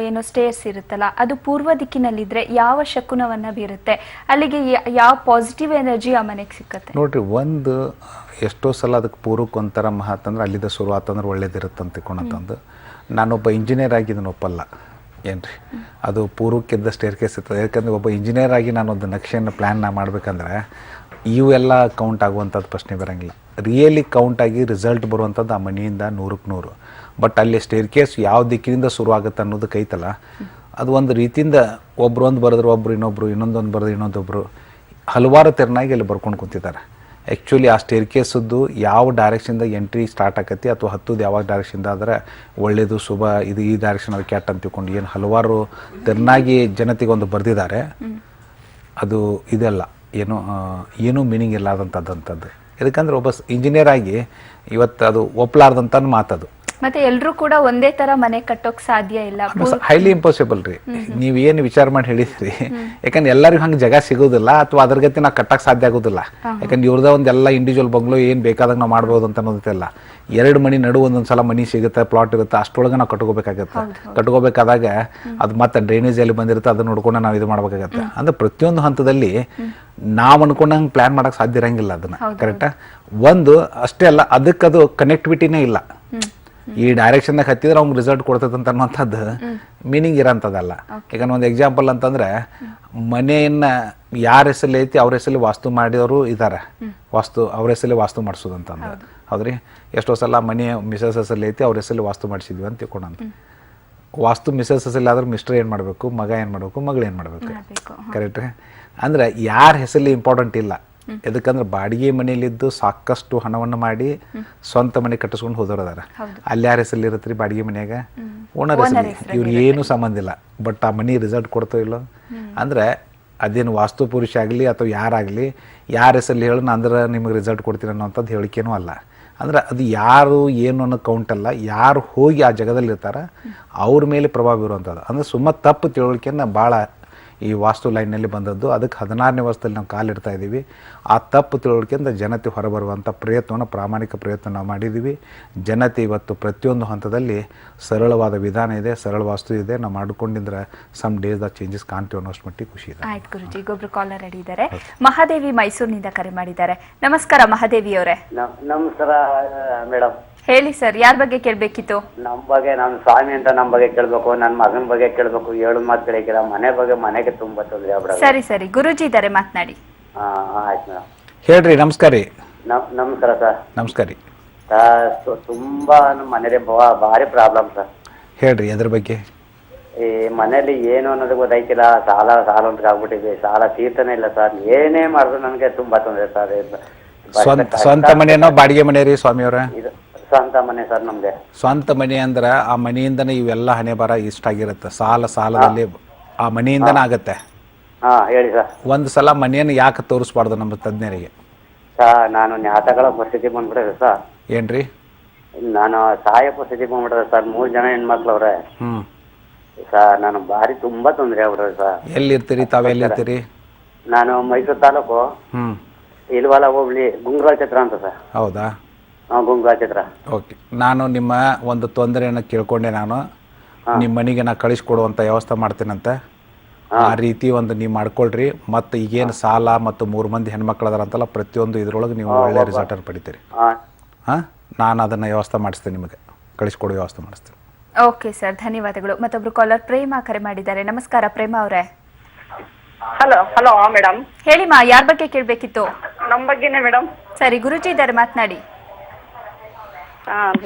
ಏನು ಸ್ಟೇರ್ಸ್ ಇರುತ್ತಲ್ಲ, ಅದು ಪೂರ್ವ ದಿಕ್ಕಿನಲ್ಲಿದ್ರೆ ಯಾವ ಶಕುನವನ್ನ ಬೀರುತ್ತೆ, ಅಲ್ಲಿಗೆ ಯಾವ ಪಾಸಿಟಿವ್ ಎನರ್ಜಿ ಆ ಮನೆಗೆ ಸಿಕ್ಕತ್ತೆ? ನೋಡ್ರಿ, ಒಂದು ಎಷ್ಟೋ ಸಲ ಅದಕ್ಕೆ ಪೂರ್ವಕ್ಕೆ ಒಂಥರ ಮಹತ್ತಂದ್ರೆ ಅಲ್ಲಿದ್ದ ಶುರುವಾತಂದ್ರೆ ಒಳ್ಳೇದಿರುತ್ತೆ ಅಂತ ತಿಳ್ಕೊಂಡಂತಂದು ನಾನೊಬ್ಬ ಇಂಜಿನಿಯರ್ ಆಗಿ ಇದನ್ನು ಒಪ್ಪಲ್ಲ. ಏನ್ರಿ, ಅದು ಪೂರ್ವಕ್ಕಿದ್ದ ಸ್ಟೇರ್ ಕೇಸ್ ಇರ್ತದೆ. ಯಾಕಂದರೆ ಒಬ್ಬ ಇಂಜಿನಿಯರ್ ಆಗಿ ನಾನೊಂದು ನಕ್ಷೆಯನ್ನು ಪ್ಲ್ಯಾನ್ನ ಮಾಡಬೇಕಂದ್ರೆ ಇವೆಲ್ಲ ಕೌಂಟ್ ಆಗುವಂಥದ್ದು ಪ್ರಶ್ನೆ ಬರೋಂಗಿಲ್ಲ. ರಿಯಲಿ ಕೌಂಟ್ ಆಗಿ ರಿಸಲ್ಟ್ ಬರುವಂಥದ್ದು ಆ ಮನೆಯಿಂದ 100ಕ್ಕೆ 100. ಬಟ್ ಅಲ್ಲಿ ಸ್ಟೇರ್ ಕೇಸ್ ಯಾವ ದಿಕ್ಕಿನಿಂದ ಶುರು ಆಗುತ್ತೆ ಅನ್ನೋದಕ್ಕೆ ಐತಲ್ಲ, ಅದು ಒಂದು ರೀತಿಯಿಂದ ಒಬ್ರು ಒಂದು ಬರೆದ್ರು ಒಬ್ರು ಇನ್ನೊಬ್ರು, ಇನ್ನೊಂದೊಂದು ಬರೆದ್ರು ಇನ್ನೊಂದೊಬ್ಬರು, ಹಲವಾರು ತೆರನಾಗಿ ಅಲ್ಲಿ ಬರ್ಕೊಂಡು ಕೂತಿದ್ದಾರೆ. ಆ್ಯಕ್ಚುಲಿ ಆ ಸ್ಟೇರ್ ಕೇಸದ್ದು ಯಾವ ಡೈರೆಕ್ಷನ್ದ ಎಂಟ್ರಿ ಸ್ಟಾರ್ಟ್ ಆಕತಿ ಅಥವಾ ಹತ್ತುದು ಯಾವಾಗ ಡೈರೆಕ್ಷನ್ದ ಆದರೆ ಒಳ್ಳೆಯದು ಶುಭ, ಇದು ಈ ಡೈರೆಕ್ಷನ್ ಅದು ಕೆಟ್ಟ ಅಂತ ತಿಳ್ಕೊಂಡು ಏನು ಹಲವಾರು ತೆರನಾಗಿ ಜನತೆಗೊಂದು ಬರೆದಿದ್ದಾರೆ. ಅದು ಇದೆಲ್ಲ ಏನೂ ಮೀನಿಂಗ್ ಇಲ್ಲದಂಥದ್ದಂಥದ್ದು. ಯಾಕಂದ್ರೆ ಒಬ್ಬ ಇಂಜಿನಿಯರ್ ಆಗಿ ಇವತ್ತು ಅದು ಒಪ್ಪಲಾರ್ದಂಥ ಮಾತದು. ಮತ್ತೆ ಎಲ್ಲರೂ ಕೂಡ ಒಂದೇ ತರ ಮನೆ ಕಟ್ಟೋಕ್ ಸಾಧ್ಯ ಇಲ್ಲ, ಹೈಲಿ ಇಂಪಾಸಿಬಲ್ ರೀ. ನೀವೇನು ವಿಚಾರ ಮಾಡಿ ಹೇಳಿದ್ರಿ, ಯಾಕಂದ್ರೆ ಎಲ್ಲರಿಗೂ ಹಂಗೆ ಜಾಗ ಸಿಗೋದಿಲ್ಲ ಅಥವಾ ಅದ್ರ ಗತಿ ನಾವು ಕಟ್ಟಕ್ಕೆ ಸಾಧ್ಯ ಆಗೋದಿಲ್ಲ. ಯಾಕಂದ್ರೆ ಇವ್ರದ ಒಂದೆಲ್ಲ ಇಂಡಿವಿಜುವಲ್ ಬಂಗ್ಲೋ ಏನು ಬೇಕಾದಾಗ ನಾವು ಮಾಡ್ಬೋದು ಅಂತ ಅನ್ನೋದಿಲ್ಲ. 2 ಮನೆ ನಡು ಒಂದೊಂದ್ಸಲ ಮನೆ ಸಿಗುತ್ತೆ, ಪ್ಲಾಟ್ ಇರುತ್ತೆ, ಅಷ್ಟೊಳಗೆ ನಾವು ಕಟ್ಕೋಬೇಕಾಗತ್ತೆ. ಕಟ್ಕೋಬೇಕಾದಾಗ ಅದು ಮತ್ತೆ ಡ್ರೈನೇಜ್ ಎಲ್ಲಿ ಬಂದಿರುತ್ತೆ ಅದನ್ನ ನೋಡ್ಕೊಂಡು ನಾವು ಇದು ಮಾಡ್ಬೇಕಾಗತ್ತೆ. ಅಂದ್ರೆ ಪ್ರತಿಯೊಂದು ಹಂತದಲ್ಲಿ ನಾವು ಅನ್ಕೊಂಡಂಗೆ ಪ್ಲಾನ್ ಮಾಡಕ್ ಸಾಧ್ಯ ಇರಂಗಿಲ್ಲ ಅದನ್ನ. ಕರೆಕ್ಟಾ? ಒಂದು ಅಷ್ಟೇ ಅಲ್ಲ, ಅದಕ್ಕದು ಕನೆಕ್ಟಿವಿಟಿನೇ ಇಲ್ಲ. ಈ ಡೈರೆಕ್ಷನ್ದಾಗ ಹತ್ತಿದ್ರೆ ಅವ್ನಿಗೆ ರಿಸಲ್ಟ್ ಕೊಡ್ತೈತೆ ಅಂತ ಅನ್ನುವಂಥದ್ದು ಮೀನಿಂಗ್ ಇರೋಂಥದ್ದಲ್ಲ. ಯಾಕಂದ್ರೆ ಒಂದು ಎಕ್ಸಾಂಪಲ್ ಅಂತಂದ್ರೆ, ಮನೆಯನ್ನ ಯಾರ ಹೆಸರಲ್ಲಿ ಐತಿ ಅವ್ರ ಹೆಸರಲ್ಲಿ ವಾಸ್ತು ಮಾಡಿದವರು ಇದ್ದಾರೆ. ಅವ್ರ ಹೆಸರಲ್ಲಿ ವಾಸ್ತು ಮಾಡಿಸೋದಂತಂದು ಹೌದ್ರಿ. ಎಷ್ಟೋ ಸಲ ಮನೆ ಮಿಸಸ್ ಹೆಸರಲ್ಲಿ ಐತಿ ಅವ್ರ ಹೆಸರಲ್ಲಿ ವಾಸ್ತು ಮಾಡಿಸಿದ್ವಿ ಅಂತ ತಿಳ್ಕೊಂಡಂತ. ವಾಸ್ತು ಮಿಸಸ್ ಹೆಸರಲ್ಲಿ ಆದ್ರೆ ಮಿಸ್ಟರ್ ಏನು ಮಾಡಬೇಕು, ಮಗ ಏನು ಮಾಡಬೇಕು, ಮಗಳು ಏನು ಮಾಡಬೇಕು. ಕರೆಕ್ಟ್? ಅಂದ್ರೆ ಯಾರ ಹೆಸರಲ್ಲಿ ಇಂಪಾರ್ಟೆಂಟ್ ಇಲ್ಲ. ಎದಕ್ಕಂದ್ರೆ ಬಾಡಿಗೆ ಮನೆಯಲ್ಲಿದ್ದು ಸಾಕಷ್ಟು ಹಣವನ್ನು ಮಾಡಿ ಸ್ವಂತ ಮನೆ ಕಟ್ಟಿಸ್ಕೊಂಡು ಹೋದವ್ರದಾರ. ಅಲ್ಲಿ ಯಾರ ಹೆಸರಲ್ಲಿ ಇರತ್ರಿ ಬಾಡಿಗೆ ಮನೆಯಾಗ? ಓನರ್ ಹೆಸರಲ್ಲಿ. ಇವ್ರಿಗೆ ಏನು ಸಂಬಂಧ ಇಲ್ಲ. ಬಟ್ ಆ ಮನೆ ರಿಸಲ್ಟ್ ಕೊಡ್ತೋ ಇಲ್ಲೋ ಅಂದ್ರೆ ಅದೇನು ವಾಸ್ತು ಪುರುಷ ಆಗಲಿ ಅಥವಾ ಯಾರಾಗಲಿ ಯಾರ ಹೆಸರಲ್ಲಿ ಹೇಳು ಅಂದ್ರೆ ನಿಮಗೆ ರಿಸಲ್ಟ್ ಕೊಡ್ತೀನಿ ಅನ್ನೋಂಥದ್ದು ಹೇಳಿಕೆನೂ ಅಲ್ಲ. ಅಂದ್ರೆ ಅದು ಯಾರು ಏನು ಅನ್ನೋ ಕೌಂಟ್ ಅಲ್ಲ, ಯಾರು ಹೋಗಿ ಆ ಜಾಗದಲ್ಲಿ ಇರ್ತಾರ ಅವ್ರ ಮೇಲೆ ಪ್ರಭಾವ ಬೀರುವಂಥದ್ದು. ಅಂದ್ರೆ ಸುಮ್ಮ ತಪ್ಪು ತಿಳುವಳಿಕೆನ ಭಾಳ ಈ ವಾಸ್ತು ಲೈನ್ನಲ್ಲಿ ಬಂದದ್ದು. ಅದಕ್ಕೆ 16ನೇ ವರ್ಷದಲ್ಲಿ ನಾವು ಕಾಲಿಡ್ತಾ ಇದ್ದೀವಿ. ಆ ತಪ್ಪು ತಿಳುವಳಿಕೆಯಿಂದ ಜನತೆ ಹೊರಬರುವಂಥ ಪ್ರಯತ್ನವನ್ನು, ಪ್ರಾಮಾಣಿಕ ಪ್ರಯತ್ನ ನಾವು ಮಾಡಿದ್ದೀವಿ. ಜನತೆ ಇವತ್ತು ಪ್ರತಿಯೊಂದು ಹಂತದಲ್ಲಿ ಸರಳವಾದ ವಿಧಾನ ಇದೆ, ಸರಳ ವಾಸ್ತು ಇದೆ. ನಾವು ಮಾಡಿಕೊಂಡಿದ್ರೆ ಸಮ್ ಡೇಸ್ ದ ಚೇಂಜಸ್ ಕಾಣ್ತೀವಿ ಅನ್ನೋಷ್ಟು ಮಟ್ಟಿಗೆ ಖುಷಿ ಇದೆ. ಆಯ್ತು ಗುರುಜಿ, ಒಬ್ರು ಕಾಲರ್ ರೆಡಿ ಇದ್ದಾರೆ. ಮಹಾದೇವಿ ಮೈಸೂರಿನಿಂದ ಕರೆ ಮಾಡಿದ್ದಾರೆ. ನಮಸ್ಕಾರ ಮಹಾದೇವಿ ಅವರೇ. ನಮಸ್ಕಾರ ಮೇಡಮ್. ಹೇಳಿ ಸರ್, ಯಾರ ಬಗ್ಗೆ ಕೇಳಬೇಕಿತ್ತು? ನಮ್ಮ ಬಗ್ಗೆ, ನಾನು ಸ್ವಾಮಿ ಅಂತ ನಮ್ಮ ಬಗ್ಗೆ ಕೇಳಬೇಕು, ನನ್ನ ಮಗನ ಬಗ್ಗೆ ಕೇಳಬೇಕು. 7 ಮಾತು ಕೇಳಿಕಿಲ್ಲ. ಮನೆಗೆ ತುಂಬಾ ತೊಂದರೆ ಆಗ್ಬಿಡ. ಸರಿ, ಗುರುಜಿ ಇದ್ದಾರೆ, ಮಾತನಾಡಿ. ಆಯ್ತು ಮೇಡಮ್. ಹೇಳ್ರಿ. ನಮಸ್ಕಾರ ರೀ. ನಮಸ್ಕಾರ ಸರ್. ನಮಸ್ಕಾರ ರೀ. ತುಂಬಾ ನಮ್ಮ ಮನೇಲಿ ಭಾರಿ ಪ್ರಾಬ್ಲಮ್ ಸರ್. ಹೇಳ್ರಿ, ಅದ್ರ ಬಗ್ಗೆ. ಈ ಮನೇಲಿ ಏನು ಅನ್ನೋದು ಗೊತ್ತಾಯ್ತಿಲ್ಲ. ಸಾಲ ಅಂತ ಆಗ್ಬಿಟ್ಟಿದೆ. ಸಾಲ ತೀರ್ತಾನೆ ಇಲ್ಲ ಸರ್. ಏನೇ ಮಾಡಿದ್ರು ನನಗೆ ತುಂಬಾ ತೊಂದರೆ ಸರ್. ಸ್ವಂತ ಮನೆನೋ ಬಾಡಿಗೆ ಮನೆ ರೀ ಸ್ವಾಮಿ ಅವರ? ಸ್ವಂತ ಮನೆ ಸರ್ ನಮ್ಗೆ. ಸ್ವಂತ ಮನೆ ಅಂದ್ರೆ ಆ ಮನೆಯಿಂದನೇ ಇವೆಲ್ಲ ಹಣೆ ಬರ ಇಷ್ಟಾಗಿರುತ್ತೆ. ಸಾಲದಲ್ಲಿ ಆ ಮನೆಯಿಂದನೇ ಆಗತ್ತೆ. ಹೇಳಿ ಸರ್. ಒಂದು ಸಲ ಮನೆಯನ್ನು ಯಾಕೆ ತೋರಿಸ್ಬಾರ್ದು ನಮ್ಮ ತಜ್ಞರಿಗೆ? ಸರ್, ನಾನು ನ್ಯಾತಗಳ ಪರಿಸ್ಥಿತಿ ಬಂದ್ಬಿಟ್ಟಿದೆ ಸರ್. ಏನ್ರಿ? ನಾನು ಸಾಯ ಪರಿಸ್ಥಿತಿ ಬಂದ್ಬಿಟ್ಟಿದೆ ಸರ್. 3 ಜನ ಹೆಣ್ಮಕ್ಳು ಅವ್ರೆ ಸರ್. ನಾನು ಭಾರಿ ತುಂಬಾ ತೊಂದರೆ ಆಗ್ಬಿಟ್ಟಿದೆ ಸರ್. ಎಲ್ಲಿರ್ತೀರಿ ತಾವು? ಎಲ್ಲಿರ್ತೀರಿ? ನಾನು ಮೈಸೂರು ತಾಲೂಕು ಇಲ್ವಾಲ ಹೋಗ್ಲಿ ಗುಂಗ್ರಾಲ್ ಛತ್ರ ಅಂತ ಸರ್. ಹೌದಾ? ಗುಂಗ್ರಾಲ್ ಛತ್ರ. ಓಕೆ. ನಾನು ನಿಮ್ಮ ಒಂದು ತೊಂದರೆಯನ್ನು ಕೇಳ್ಕೊಂಡೆ. ನಾನು ನಿಮ್ಮ ಮನೆಗೆ ನಾ ಕಳಿಸ್ಕೊಡುವಂಥ ವ್ಯವಸ್ಥೆ ಮಾಡ್ತೀನಂತೆ. ಆ ರೀತಿ ಒಂದು ನೀವು ಮಾಡ್ಕೊಳ್ರಿ. ಮತ್ತು ಈಗೇನು ಸಾಲ ಮತ್ತು 3 ಮಂದಿ ಹೆಣ್ಮಕ್ಳು ಅದಾರಂತಲ್ಲ, ಪ್ರತಿಯೊಂದು ಇದ್ರೊಳಗೆ ನೀವು ಒಳ್ಳೆ ರಿಸಲ್ಟ್ ಪಡಿತೀರಿ. ನಾನು ಅದನ್ನು ವ್ಯವಸ್ಥೆ ಮಾಡಿಸ್ತೀನಿ, ನಿಮಗೆ ಕಳಿಸ್ಕೊಡೋ ವ್ಯವಸ್ಥೆ ಮಾಡಿಸ್ತೀನಿ. ಓಕೆ ಸರ್, ಧನ್ಯವಾದಗಳು. ಮತ್ತೊಬ್ರು ಕಾಲರ್ ಪ್ರೇಮ ಕರೆ ಮಾಡಿದ್ದಾರೆ. ನಮಸ್ಕಾರ ಪ್ರೇಮ ಅವರೇ. Hello madam. ಹೇಳಿ ಮಾ, ಯಾರ ಬಗ್ಗೆ ಕೇಳಬೇಕಿತ್ತು? ನಮ್ಮ ಬಗ್ಗೆನೇ ಮೇಡಮ್. ಸರಿ, ಗುರುಜಿ ಇದ್ದಾರೆ, ಮಾತನಾಡಿ.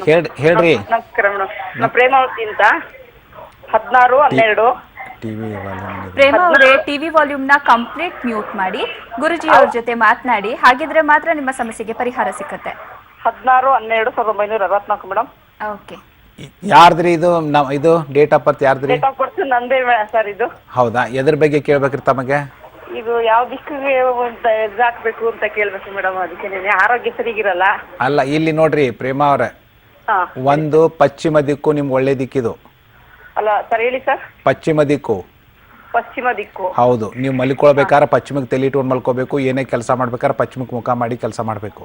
ಹೇಳ್ರಿ. ನಮಸ್ಕಾರ ಮೇಡಮ್. ನಾನು ಪ್ರೇಮಾವತಿ ಅಂತ 16-12. ಪ್ರೇಮ ಅವರೇ, ಟಿವಿ ವಾಲ್ಯೂಮ್ ನ ಕಂಪ್ಲೀಟ್ ಮ್ಯೂಟ್ ಮಾಡಿ ಗುರುಜಿ ಅವ್ರ ಜೊತೆ ಮಾತನಾಡಿ. ಹಾಗಿದ್ರೆ ಮಾತ್ರ ನಿಮ್ಮ ಸಮಸ್ಯೆಗೆ ಪರಿಹಾರ ಸಿಕ್ಕತ್ತೆ. 16-12-1964 ಮೇಡಮ್. ಓಕೆ. ಯಾರ್ದ್ರಿ ಇದು? ಇದು ಡೇಟ್ ಆಫ್ ಬರ್ತ್ ಯಾರ್ದ್ರಿ? ಡೇಟ್ ಆಫ್ ಬರ್ತ್ ನಂದೇ ಸರ್. ಇದು ಹೌದಾ? ಎದ್ರ ಬಗ್ಗೆ ಕೇಳ್ಬೇಕ್ರಿ ತಮಗೆ? ಇದು ಯಾವ ದಿಕ್ಕಿಗೆ ಹಾಕ್ಬೇಕು ಅಂತ ಕೇಳ್ಬೇಕು ಮೇಡಮ್. ಅದಕ್ಕೆ ಆರೋಗ್ಯ ಸರಿಗಿರಲ್ಲ. ಅಲ್ಲ, ಇಲ್ಲಿ ನೋಡ್ರಿ ಪ್ರೇಮ ಅವ್ರೆ, ಒಂದು ಪಶ್ಚಿಮ ದಿಕ್ಕು ನಿಮ್ಗೆ ಒಳ್ಳೆ ದಿಕ್ಕಿದು. ಅಲ್ಲ ಸರ್, ಹೇಳಿ ಸರ್. ಪಶ್ಚಿಮ ದಿಕ್ಕು ಪಶ್ಚಿಮ ದಿಕ್ಕು. ಹೌದು, ನೀವು ಮಲ್ಕೊಳ್ಬೇಕಾದ್ರೆ ಪಶ್ಚಿಮಕ್ಕೆ ತಲೆ ಇಟ್ಕೊಂಡು ಮಲ್ಕೋಬೇಕು, ಏನೇ ಕೆಲಸ ಮಾಡ್ಬೇಕಾದ್ರೆ ಪಶ್ಚಿಮಕ್ಕೆ ಮುಖ ಮಾಡಿ ಕೆಲಸ ಮಾಡಬೇಕು.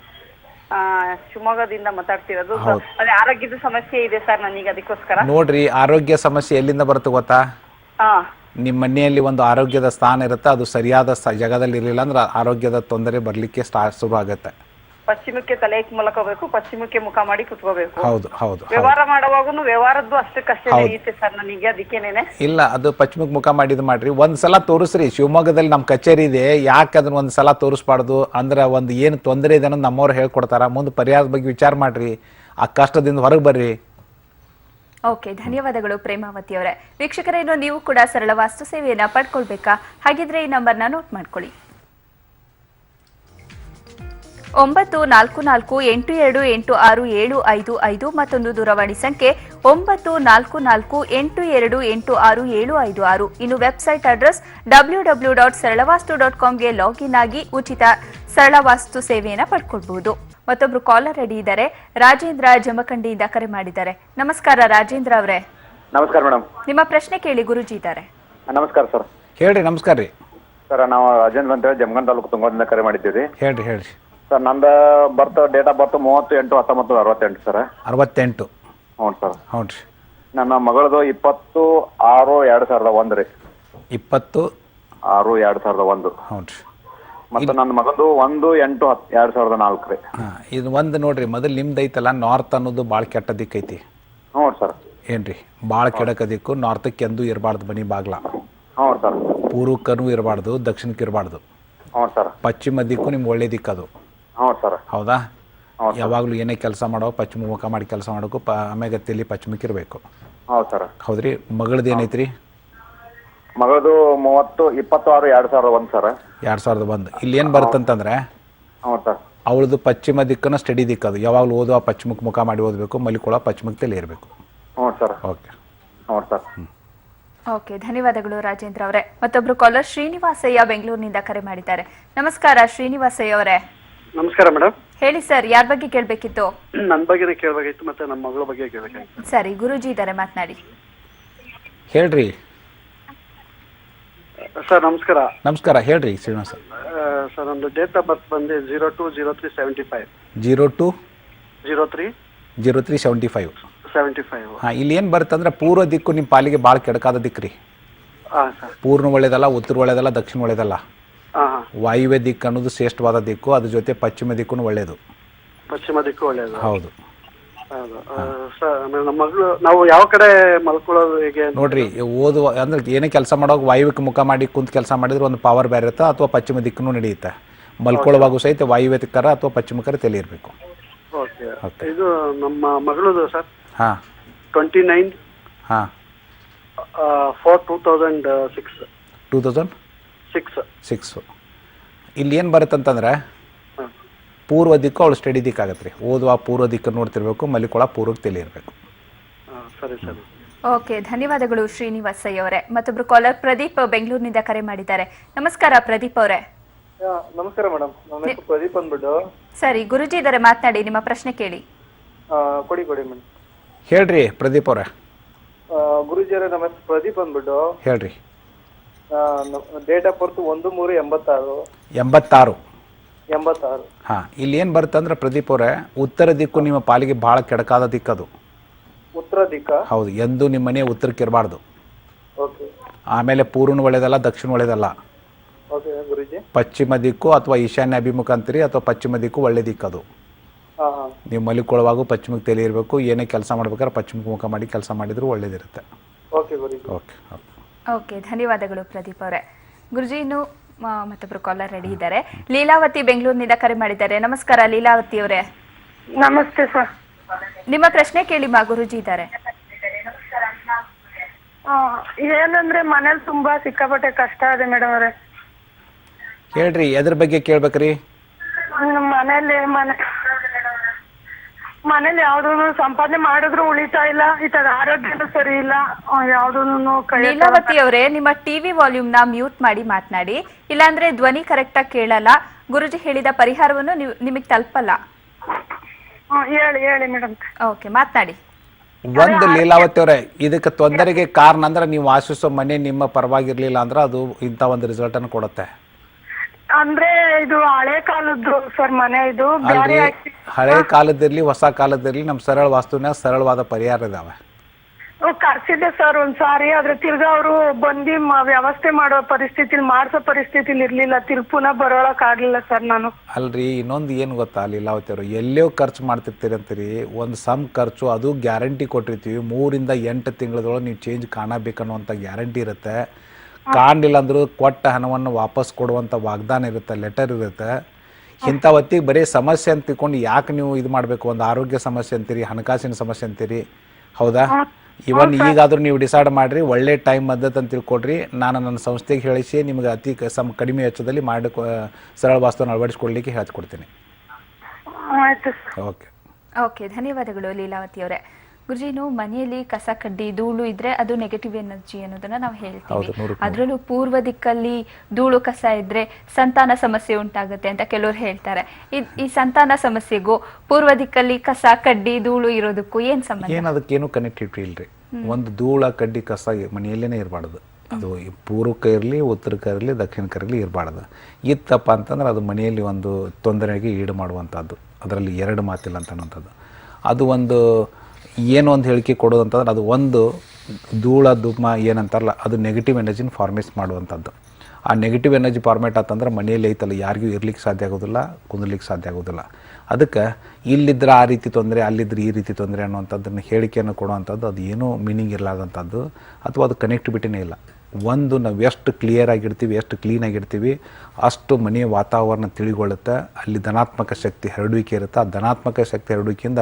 ಶಿವಮೊಗ್ಗದಿಂದ ಮಾತಾಡ್ತಿರೋದು. ಅದೇ ಆರೋಗ್ಯದ ಸಮಸ್ಯೆ ಇದೆ ಸರ್ ನನಗೆ, ಅದಕ್ಕೋಸ್ಕರ. ನೋಡ್ರಿ, ಆರೋಗ್ಯ ಸಮಸ್ಯೆ ಎಲ್ಲಿಂದ ಬರುತ್ತೆ ಗೊತ್ತಾ? ನಿಮ್ಮ ಮನೆಯಲ್ಲಿ ಒಂದು ಆರೋಗ್ಯದ ಸ್ಥಾನ ಇರುತ್ತೆ, ಅದು ಸರಿಯಾದ ಜಾಗದಲ್ಲಿ ಇರಲಿಲ್ಲ ಅಂದ್ರೆ ಆರೋಗ್ಯದ ತೊಂದರೆ ಬರಲಿಕ್ಕೆ ಶುರು ಆಗುತ್ತೆ. ಪಶ್ಚಿಮಕ್ಕೆ ತಲೆ ಇಟ್ಟು ಮಲ್ಕೋಬೇಕು, ಪಶ್ಚಿಮಕ್ಕೆ ಮುಖ ಮಾಡಿ ಕುತ್ಕೋಬೇಕು. ಹೌದು ಹೌದು. ವ್ಯವಹಾರ ಮಾಡುವಾಗೂ ವ್ಯವಹಾರದ್ದು ಅಷ್ಟಕ್ಕಷ್ಟೇ ನಡೆಯುತ್ತೆ ಸರ್ ನನಗೆ, ಅದಕ್ಕೇನೇನೆ. ಇಲ್ಲ, ಅದು ಪಶ್ಚಿಮಕ್ಕೆ ಮುಖ ಮಾಡಿದ್ ಮಾಡ್ರಿ. ಒಂದ್ಸಲ ತೋರಿಸ್ರಿ, ಶಿವಮೊಗ್ಗದಲ್ಲಿ ನಮ್ಮ ಕಚೇರಿ ಇದೆ, ಯಾಕೆ ಅದನ್ನ ಒಂದ್ಸಲ ತೋರಿಸ್ಬಾರ್ದು ಅಂದ್ರೆ ಒಂದು ಏನು ತೊಂದರೆ ಇದೆ ಅನ್ನೋದು ನಮ್ಮವ್ರು ಹೇಳ್ಕೊಡ್ತಾರ. ಮುಂದೆ ಪರಿಹಾರದ ಬಗ್ಗೆ ವಿಚಾರ ಮಾಡ್ರಿ, ಆ ಕಷ್ಟದಿಂದ ಹೊರಗೆ ಬರ್ರಿ. ಓಕೆ, ಧನ್ಯವಾದಗಳು ಪ್ರೇಮಾವತಿ ಅವರೇ. ವೀಕ್ಷಕರೇನು ನೀವು ಕೂಡ ಸರಳ ವಾಸ್ತು ಸೇವೆಯನ್ನ ಪಡ್ಕೊಳ್ಬೇಕಾ? ಹಾಗಿದ್ರೆ ಈ ನಂಬರ್ನ ನೋಟ್ ಮಾಡ್ಕೊಳ್ಳಿ. 9448286755 ಮತ್ತೊಂದು ದೂರವಾಣಿ ಸಂಖ್ಯೆ 9448286756. ಇನ್ನು ವೆಬ್ಸೈಟ್ ಅಡ್ರೆಸ್ www.saralavastu.comಗೆ ಲಾಗಿನ್ ಆಗಿ ಉಚಿತ ಸರಳ ವಾಸ್ತು ಸೇವೆಯನ್ನ ಪಡ್ಕೊಳ್ಬಹುದು. ಮತ್ತೊಬ್ರು ಕಾಲರ್ ರೆಡಿ ಇದ್ದಾರೆ, ರಾಜೇಂದ್ರ ಜಮಖಂಡಿಯಿಂದ ಕರೆ ಮಾಡಿದ್ದಾರೆ. ನಮಸ್ಕಾರ ರಾಜೇಂದ್ರ ಅವರೇ. ನಮಸ್ಕಾರ ಮೇಡಮ್. ನಿಮ್ಮ ಪ್ರಶ್ನೆ ಕೇಳಿ, ಗುರುಜಿ ಇದ್ದಾರೆ. ನಮಸ್ಕಾರ ಸರ್. ಹೇಳ್ರಿ. ನಮಸ್ಕಾರ ರೀ ಸರ್, ನಾವು ರಾಜೇಂದ್ರ ಅಂತ ಜಮಖಂಡಿ ತಾಲೂಕು ತುಂಗದಿಂದ ಕರೆ ಮಾಡಿದ್ದೀವಿ. ಹೇಳ್ರಿ. ಸರ್, ನಂದು ಡೇಟ್ ಆಫ್ ಬರ್ತ್ 30/8/1968 ಸರ್. 68. ಹ್ಞೂ ಸರ್. ಹ್ಞೂ ರೀ. ನನ್ನ ಮಗಳದು 20/6/2001 ರೀ. 20/6/2001. ಹ್ಞೂ ರೀ. ಮತ್ತು ನನ್ನ ಮಗಂದು 1/8/2004 ರೀ. ಇದು ಒಂದು ನೋಡ್ರಿ, ಮೊದಲು ನಿಮ್ದು ಐತಲ್ಲ ನಾರ್ತ್ ಅನ್ನೋದು ಭಾಳ ಕೆಟ್ಟ ದಿಕ್ಕೈತಿ. ಹ್ಞೂ ಸರ್. ಏನ್ರಿ, ಭಾಳ ಕೆಡಕ ದಿಕ್ಕು. ನಾರ್ತಕ್ಕೆ ಎಂದೂ ಇರಬಾರ್ದು ಮನಿ ಬಾಗ್ಲ. ಹ್ಞೂ ಸರ್. ಪೂರ್ವಕ್ಕೂ ಇರಬಾರ್ದು, ದಕ್ಷಿಣಕ್ಕೆ ಇರಬಾರ್ದು. ಹ್ಞೂ ಸರ್. ಪಶ್ಚಿಮ ದಿಕ್ಕು ನಿಮ್ಗೆ ಒಳ್ಳೆ ದಿಕ್ಕದು. ಹ್ಞೂ ಸರ್. ಹೌದಾ? ಯಾವಾಗಲೂ ಏನೇ ಕೆಲಸ ಮಾಡೋ ಪಶ್ಚಿಮ ಮುಖ ಮಾಡಿ ಕೆಲಸ ಮಾಡೋಕು ಆಮೇಲೆ ತಲೆ ಪಶ್ಚಿಮಕ್ಕೆ ಇರಬೇಕು. ಹೌದು ಸರ್. ಹೌದ್ರಿ. ಮಗಳದ್ದು ಏನೈತ್ರಿ? ಮಗಳದು 20/6/2001 ಸರ್. 2001. ಇಲ್ಲಿ ಏನು ಬರುತ್ತಂತಂದ್ರೆ, ಹ್ಞೂ ಸರ್, ಅವಳದು ಪಶ್ಚಿಮ ದಿಕ್ಕನ ಸ್ಟಡಿ ದಿಕ್ಕದು. ಯಾವಾಗಲೂ ಓದುವ ಪಶ್ಚಿಮಕ್ಕೆ ಮುಖ ಮಾಡಿ ಓದಬೇಕು, ಮಲಿಕೊಳ್ಳೋ ಪಶ್ಚಿಮಕ್ಕೆ ತಲೆ ಇರಬೇಕು. ಹ್ಞೂ ಸರ್. ಓಕೆ. ಹ್ಞೂ ಸರ್. ಓಕೆ, ಧನ್ಯವಾದಗಳು ರಾಜೇಂದ್ರ ಅವರೇ. ಮತ್ತೊಬ್ರು ಕಾಲರ್ ಶ್ರೀನಿವಾಸಯ್ಯ ಬೆಂಗಳೂರಿನಿಂದ ಕರೆ ಮಾಡಿದ್ದಾರೆ. ನಮಸ್ಕಾರ ಶ್ರೀನಿವಾಸಯ್ಯ ಅವರೇ. ನಮಸ್ಕಾರ ಮೇಡಮ್. ಹೇಳಿ ಸರ್, ಯಾರ ಬಗ್ಗೆ ಕೇಳಬೇಕಿತ್ತು? ನನ್ನ ಬಗ್ಗೆ ಕೇಳಬೇಕಾಗಿತ್ತು, ಮತ್ತೆ ನಮ್ಮ ಮಗಳ ಬಗ್ಗೆ ಕೇಳಬೇಕಾಗಿತ್ತು. ಸರಿ, ಗುರುಜಿ ಇದ್ದಾರೆ, ಮಾತನಾಡಿ. ಹೇಳ್ರಿ ಸರ್. ನಮಸ್ಕಾರ. ನಮಸ್ಕಾರ. ಹೇಳ್ರಿ ಶ್ರೀನಿವಾಸ. ಸರ್, ನಮ್ದು ಡೇಟ್ ಆಫ್ ಬರ್ತ್ ಬಂದು 02/03/75. 02/03/75. ಇಲ್ಲಿ ಏನು ಬರುತ್ತಂದ್ರೆ ಪೂರ್ವ ದಿಕ್ಕು ನಿಮ್ಮ ಪಾಲಿಗೆ ಭಾಳ ಕೆಡಕಾದ ದಿಕ್ಕ್ರಿ. ಪೂರ್ಣ ಒಳ್ಳೇದಲ್ಲ, ಉತ್ತರ ಒಳ್ಳೇದಲ್ಲ, ದಕ್ಷಿಣ ಒಳ್ಳೇದಲ್ಲ. ವಾಯುವ್ಯ ದಿಕ್ಕು ಅನ್ನೋದು ಶ್ರೇಷ್ಠವಾದ ದಿಕ್ಕು, ಅದ್ರ ಜೊತೆ ಪಶ್ಚಿಮ ದಿಕ್ಕು ಒಳ್ಳೇದು. ಪಶ್ಚಿಮ ದಿಕ್ಕು ಒಳ್ಳೇದು. ಹೌದು. ಸರ್, ನಮ್ಮ ಮಗಳು ನಾವು ಯಾವ ಕಡೆ ಮಲ್ಕೊಳ್ಳೋದು ಹೇಗೆ ನೋಡ್ರಿ, ಓದುವ ಅಂದ್ರೆ ಏನೇ ಕೆಲಸ ಮಾಡುವಾಗ ವಾಯುವ್ಯಕ್ಕೆ ಮುಖ ಮಾಡಿ ಕುಂತ ಕೆಲಸ ಮಾಡಿದ್ರೆ ಒಂದು ಪವರ್ ಬೇರೆ ಇರುತ್ತೆ, ಅಥವಾ ಪಶ್ಚಿಮ ದಿಕ್ಕೂ ನಡೆಯುತ್ತೆ. ಮಲ್ಕೊಳ್ಳುವಾಗೂ ಸಹಿತ ವಾಯುವ್ಯ ದಿಕ್ಕರ ಅಥವಾ ಪಶ್ಚಿಮಕ್ಕರ ತಲೆ ಇರಬೇಕು. ಓಕೆ. ಇದು ನಮ್ಮ ಮಗಳದು ಸರ್. 29 4/2006. 2006. ಇಲ್ಲಿ ಏನು ಬರುತ್ತಂತಂದ್ರೆ ಪೂರ್ವ ದಿಕ್ಕು ಅವಳು ಸ್ಟಡಿ ದಿಕ್ಕು ಆಗತ್ತೆ ರೀ. ಓದುವ ಪೂರ್ವ ದಿಕ್ಕನ್ನು ನೋಡ್ತಿರ್ಬೇಕು, ಮಲಿಕೊಳ ಪೂರ್ವಕ್ಕೆ ತಲೆ ಇರಬೇಕು. ಸರಿ ಸರಿ. ಓಕೆ, ಧನ್ಯವಾದಗಳು ಶ್ರೀನಿವಾಸಯ್ಯ ಅವರೇ. ಮತ್ತೊಬ್ರು ಕಾಲರ್ ಪ್ರದೀಪ್ ಬೆಂಗಳೂರಿನಿಂದ ಕರೆ ಮಾಡಿದ್ದಾರೆ. ನಮಸ್ಕಾರ ಪ್ರದೀಪ್ ಅವರೇ. ನಮಸ್ಕಾರ ಮೇಡಮ್. ನನ್ನ ಹೆಸರು ಪ್ರದೀಪ್ ಅಂದ್ಬಿಟ್ಟು. ಸರಿ, ಗುರುಜಿ ಇದ್ದಾರೆ, ಮಾತನಾಡಿ, ನಿಮ್ಮ ಪ್ರಶ್ನೆ ಕೇಳಿ. ಕೊಡಿ ಮೇಡಮ್. ಹೇಳ್ರಿ ಪ್ರದೀಪ್ ಅವರೇ. ಗುರುಜಿ ಅವರೇ, ನಮ್ಮ ಹೆಸರು ಪ್ರದೀಪ್ ಅಂದ್ಬಿಟ್ಟು. ಹೇಳ್ರಿ. ಡೇಟ್ ಆಫ್ ಬರ್ತ್ 1/3/86. 86. ಇಲ್ಲಿ ಏನು ಬರುತ್ತಂದ್ರೆ ಪ್ರದೀಪ್ ಅವರೇ, ಉತ್ತರ ದಿಕ್ಕು ನಿಮ್ಮ ಪಾಲಿಗೆ ಬಹಳ ಕೆಡಕಾದ ದಿಕ್ಕದು. ಉತ್ತರ ದಿಕ್ಕ? ಹೌದು. ಎಂದು ನಿಮ್ಮ ಮನೆ ಉತ್ತರಕ್ಕೆ ಇರಬಾರ್ದು. ಓಕೆ. ಆಮೇಲೆ ಪೂರ್ಣ ಒಳ್ಳೇದಲ್ಲ, ದಕ್ಷಿಣ ಒಳ್ಳೇದಲ್ಲ. ಓಕೆ ಗುರುಜಿ. ಪಶ್ಚಿಮ ದಿಕ್ಕು ಅಥವಾ ಈಶಾನ್ಯ ಅಭಿಮುಖ ಅಂತೀರಿ, ಅಥವಾ ಪಶ್ಚಿಮ ದಿಕ್ಕು ಒಳ್ಳೆ ದಿಕ್ಕದು. ನೀವು ಮಲಿಕೊಳ್ಳುವಾಗ ಪಶ್ಚಿಮಕ್ಕೆ ತಲೆ ಇರಬೇಕು, ಏನೇ ಕೆಲಸ ಮಾಡ್ಬೇಕಾದ್ರೆ ಪಶ್ಚಿಮಕ್ಕೆ ಮುಖ ಮಾಡಿ ಕೆಲಸ ಮಾಡಿದ್ರು ಒಳ್ಳೇದಿರುತ್ತೆ. ಓಕೆ ಗುರುಜಿ. ಓಕೆ. ಓಕೆ, ಧನ್ಯವಾದಗಳು ಪ್ರದೀಪ್ ಅವರೇ. ಗುರುಜಿ, ಇನ್ನು ಮತ್ತೊಬ್ರು ಕಾಲರ್ ರೆಡಿ ಇದ್ದಾರೆ. ಲೀಲಾವತಿ ಬೆಂಗಳೂರಿನಿಂದ ಕರೆ ಮಾಡಿದ್ದಾರೆ. ನಮಸ್ಕಾರ ಲೀಲಾವತಿ ಅವರೇ. ನಮಸ್ತೆ ಸರ್. ನಿಮ್ಮ ಪ್ರಶ್ನೆ ಕೇಳಿ ಮಾ, ಗುರುಜಿ ಇದ್ದಾರೆ. ಏನಂದ್ರೆ ಮನೇಲಿ ತುಂಬಾ ಸಿಕ್ಕಾಪಟ್ಟೆ ಕಷ್ಟ ಇದೆ ಮೇಡಮ್ ಅವರೇ. ಹೇಳ್ರಿ, ಎದ್ರ ಬಗ್ಗೆ ಕೇಳ್ಬೇಕ್ರಿ? ಮನೇಲಿ ಯಾವ್ದು ಸಂಪಾದನೆ ಮಾಡಿದ್ರು ಉಳಿತಾ ಇಲ್ಲ, ಈ ತರ ಆರೋಗ್ಯನೂ ಸರಿ ಇಲ್ಲ, ಯಾವ್ದು. ಲೀಲಾವತಿ ಅವರೇ, ನಿಮ್ಮ ಟಿವಿ ವಾಲ್ಯೂಮ್ ನ ಮ್ಯೂಟ್ ಮಾಡಿ ಮಾತನಾಡಿ, ಇಲ್ಲಾಂದ್ರೆ ಧ್ವನಿ ಕರೆಕ್ಟ್ ಆಗಿ ಕೇಳಲ್ಲ, ಗುರುಜಿ ಹೇಳಿದ ಪರಿಹಾರವನ್ನು ನಿಮಗೆ ತಲುಪಲ್ಲ. ಹೇಳಿ ಮೇಡಮ್. ಓಕೆ, ಮಾತನಾಡಿ. ಒಂದು ಲೀಲಾವತಿ ಅವರೇ, ಇದಕ್ಕೆ ತೊಂದರೆಗೆ ಕಾರಣ ಅಂದ್ರೆ ನೀವು ವಾಸಿಸೋ ಮನೆ ನಿಮ್ಮ ಪರವಾಗಿರ್ಲಿಲ್ಲ ಅಂದ್ರೆ ಅದು ಇಂಥ ಒಂದು ರಿಸಲ್ಟ್ ಅನ್ನು ಕೊಡುತ್ತೆ. ಅಂದ್ರೆ ಇದು ಹಳೆ ಕಾಲದ್ದು ಸರ್ ಮನೆ, ಇದು ಅಲ್ರಿ, ಹಳೆ ಕಾಲದಿರ್ಲಿ ಹೊಸ ಕಾಲದಿರ್ಲಿ ನಮ್ಮ ಸರಳ ವಾಸ್ತುವಿನ ಸರಳವಾದ ಪರಿಹಾರ ಇದಾವೆ. ಕರ್ಸಿದ್ದೆ ಸರ್ ಒಂದ್ಸಾರಿ, ಆದ್ರೆ ತಿರ್ಗಾ ಅವರು ಬಂದು ವ್ಯವಸ್ಥೆ ಮಾಡೋ ಪರಿಸ್ಥಿತಿಲಿ ಮಾಡ್ಸೋ ಪರಿಸ್ಥಿತಿಲಿ ಇರ್ಲಿಲ್ಲ, ಪುನಃ ಬರೋಳಕ್ ಆಗ್ಲಿಲ್ಲ ಸರ್ ನಾನು. ಅಲ್ರಿ, ಇನ್ನೊಂದು ಏನು ಗೊತ್ತಾ ಲೀಲಾವತಿ ಅವರು, ಎಲ್ಲೋ ಖರ್ಚು ಮಾಡ್ತಿರ್ತೀರಿ ಅಂತೀರಿ, ಒಂದು ಸಮ್ ಖರ್ಚು ಅದು ಗ್ಯಾರಂಟಿ ಕೊಟ್ಟಿರ್ತೀವಿ, 3 ರಿಂದ 8 ತಿಂಗಳದೊಳಗೆ ನೀವು ಚೇಂಜ್ ಕಾಣಬೇಕನ್ನುವಂಥ ಗ್ಯಾರಂಟಿ ಇರುತ್ತೆ. ಕಾಣಲಿಲ್ಲ ಅಂದ್ರೂ ಕೊಟ್ಟ ಹಣವನ್ನು ವಾಪಸ್ ಕೊಡುವಂಥ ವಾಗ್ದಾನ ಇರುತ್ತೆ, ಲೆಟರ್ ಇರುತ್ತೆ. ಇಂಥ ಹೊತ್ತಿಗೆ ಬರೀ ಸಮಸ್ಯೆ ಅಂತ ತಿಳ್ಕೊಂಡು ಯಾಕೆ ನೀವು ಇದು ಮಾಡಬೇಕು? ಒಂದು ಆರೋಗ್ಯ ಸಮಸ್ಯೆ ಅಂತೀರಿ, ಹಣಕಾಸಿನ ಸಮಸ್ಯೆ ಅಂತೀರಿ, ಹೌದಾ? ಇವನ್ ಈಗಾದ್ರೂ ನೀವು ಡಿಸೈಡ್ ಮಾಡ್ರಿ, ಒಳ್ಳೆ ಟೈಮ್ ಮದ್ದತ್ ಅಂತ ತಿಳ್ಕೊಡ್ರಿ. ನಾನು ನನ್ನ ಸಂಸ್ಥೆಗೆ ಹೇಳಿಸಿ ನಿಮ್ಗೆ ಅತಿ ಕಡಿಮೆ ವೆಚ್ಚದಲ್ಲಿ ಮಾಡಿ ಸರಳ ವಾಸ್ತುವನ್ನು ಅಳವಡಿಸ್ಕೊಡ್ಲಿಕ್ಕೆ ಹೇಳ್ಕೊಡ್ತೀನಿ. ಓಕೆ ಓಕೆ, ಧನ್ಯವಾದಗಳು ಲೀಲಾವತಿ ಅವರೇ. ಗುರುಜಿನು ಮನೆಯಲ್ಲಿ ಕಸ ಕಡ್ಡಿ ಧೂಳು ಇದ್ರೆ ಅದು ನೆಗೆಟಿವ್ ಎನರ್ಜಿ ಅನ್ನೋದನ್ನ ನಾವು ಹೇಳ್ತೀವಿ. ಅದರಲ್ಲೂ ಪೂರ್ವ ದಿಕ್ಕಲ್ಲಿ ಧೂಳು ಕಸ ಇದ್ರೆ ಸಂತಾನ ಸಮಸ್ಯೆ ಉಂಟಾಗುತ್ತೆ ಅಂತ ಕೆಲವರು ಹೇಳ್ತಾರೆ. ಈ ಸಂತಾನ ಸಮಸ್ಯೆಗೂ ಪೂರ್ವ ದಿಕ್ಕಲ್ಲಿ ಕಸ ಕಡ್ಡಿ ಧೂಳು ಇರೋದಕ್ಕೂ ಏನ್ ಸಂಬಂಧ? ಏನು ಅದಕ್ಕೇನು ಕನೆಕ್ಟಿವಿಟಿ ಇಲ್ರಿ. ಒಂದು ಧೂಳ ಕಡ್ಡಿ ಕಸ ಮನೆಯಲ್ಲೇನೆ ಇರಬಾರ್ದು. ಅದು ಪೂರ್ವಕ್ಕೆ ಇರಲಿ, ಉತ್ತರಕ್ಕೆ ಇರಲಿ, ದಕ್ಷಿಣಕ್ಕೆ ಇರಲಿ ಇರಬಾರ್ದು. ಇತ್ತಪ್ಪ ಅಂತಂದ್ರೆ ಅದು ಮನೆಯಲ್ಲಿ ಒಂದು ತೊಂದರೆಗೆ ಈಡು ಮಾಡುವಂಥದ್ದು. ಅದರಲ್ಲಿ 2 ಮಾತಿಲ್ಲ ಅಂತನ್ನುವಂಥದ್ದು. ಅದು ಒಂದು ಏನು ಒಂದು ಹೇಳಿಕೆ ಕೊಡೋದಂತಂದ್ರೆ ಅದು ಒಂದು ಧೂಳ ಧೂಮ ಏನಂತಾರಲ್ಲ, ಅದು ನೆಗೆಟಿವ್ ಎನರ್ಜಿನ ಫಾರ್ಮೇಟ್ ಮಾಡುವಂಥದ್ದು. ಆ ನೆಗೆಟಿವ್ ಎನರ್ಜಿ ಫಾರ್ಮೇಟ್ ಆತಂದ್ರೆ ಮನೆಯಲ್ಲಿ ಐತಲ್ಲ ಯಾರಿಗೂ ಇರ್ಲಿಕ್ಕೆ ಸಾಧ್ಯ ಆಗೋದಿಲ್ಲ, ಕುಂದರ್ಲಿಕ್ಕೆ ಸಾಧ್ಯ ಆಗೋದಿಲ್ಲ. ಅದಕ್ಕೆ ಇಲ್ಲಿದ್ರೆ ಆ ರೀತಿ ತೊಂದರೆ, ಅಲ್ಲಿದ್ರೆ ಈ ರೀತಿ ತೊಂದರೆ ಅನ್ನುವಂಥದ್ದನ್ನು ಹೇಳಿಕೆಯನ್ನು ಕೊಡುವಂಥದ್ದು ಅದು ಏನೂ ಮೀನಿಂಗ್ ಇರಲಾರ್ದಂಥದ್ದು, ಅಥವಾ ಅದು ಕನೆಕ್ಟಿವಿಟಿನೇ ಇಲ್ಲ. ಒಂದು ನಾವು ಎಷ್ಟು ಕ್ಲಿಯರ್ ಆಗಿರ್ತೀವಿ, ಎಷ್ಟು ಕ್ಲೀನಾಗಿರ್ತೀವಿ, ಅಷ್ಟು ಮನೆಯ ವಾತಾವರಣ ತಿಳಿಗೊಳ್ಳುತ್ತೆ. ಅಲ್ಲಿ ಧನಾತ್ಮಕ ಶಕ್ತಿ ಹರಡುವಿಕೆ ಇರುತ್ತೆ. ಆ ಧನಾತ್ಮಕ ಶಕ್ತಿ ಹರಡುವಿಕೆಯಿಂದ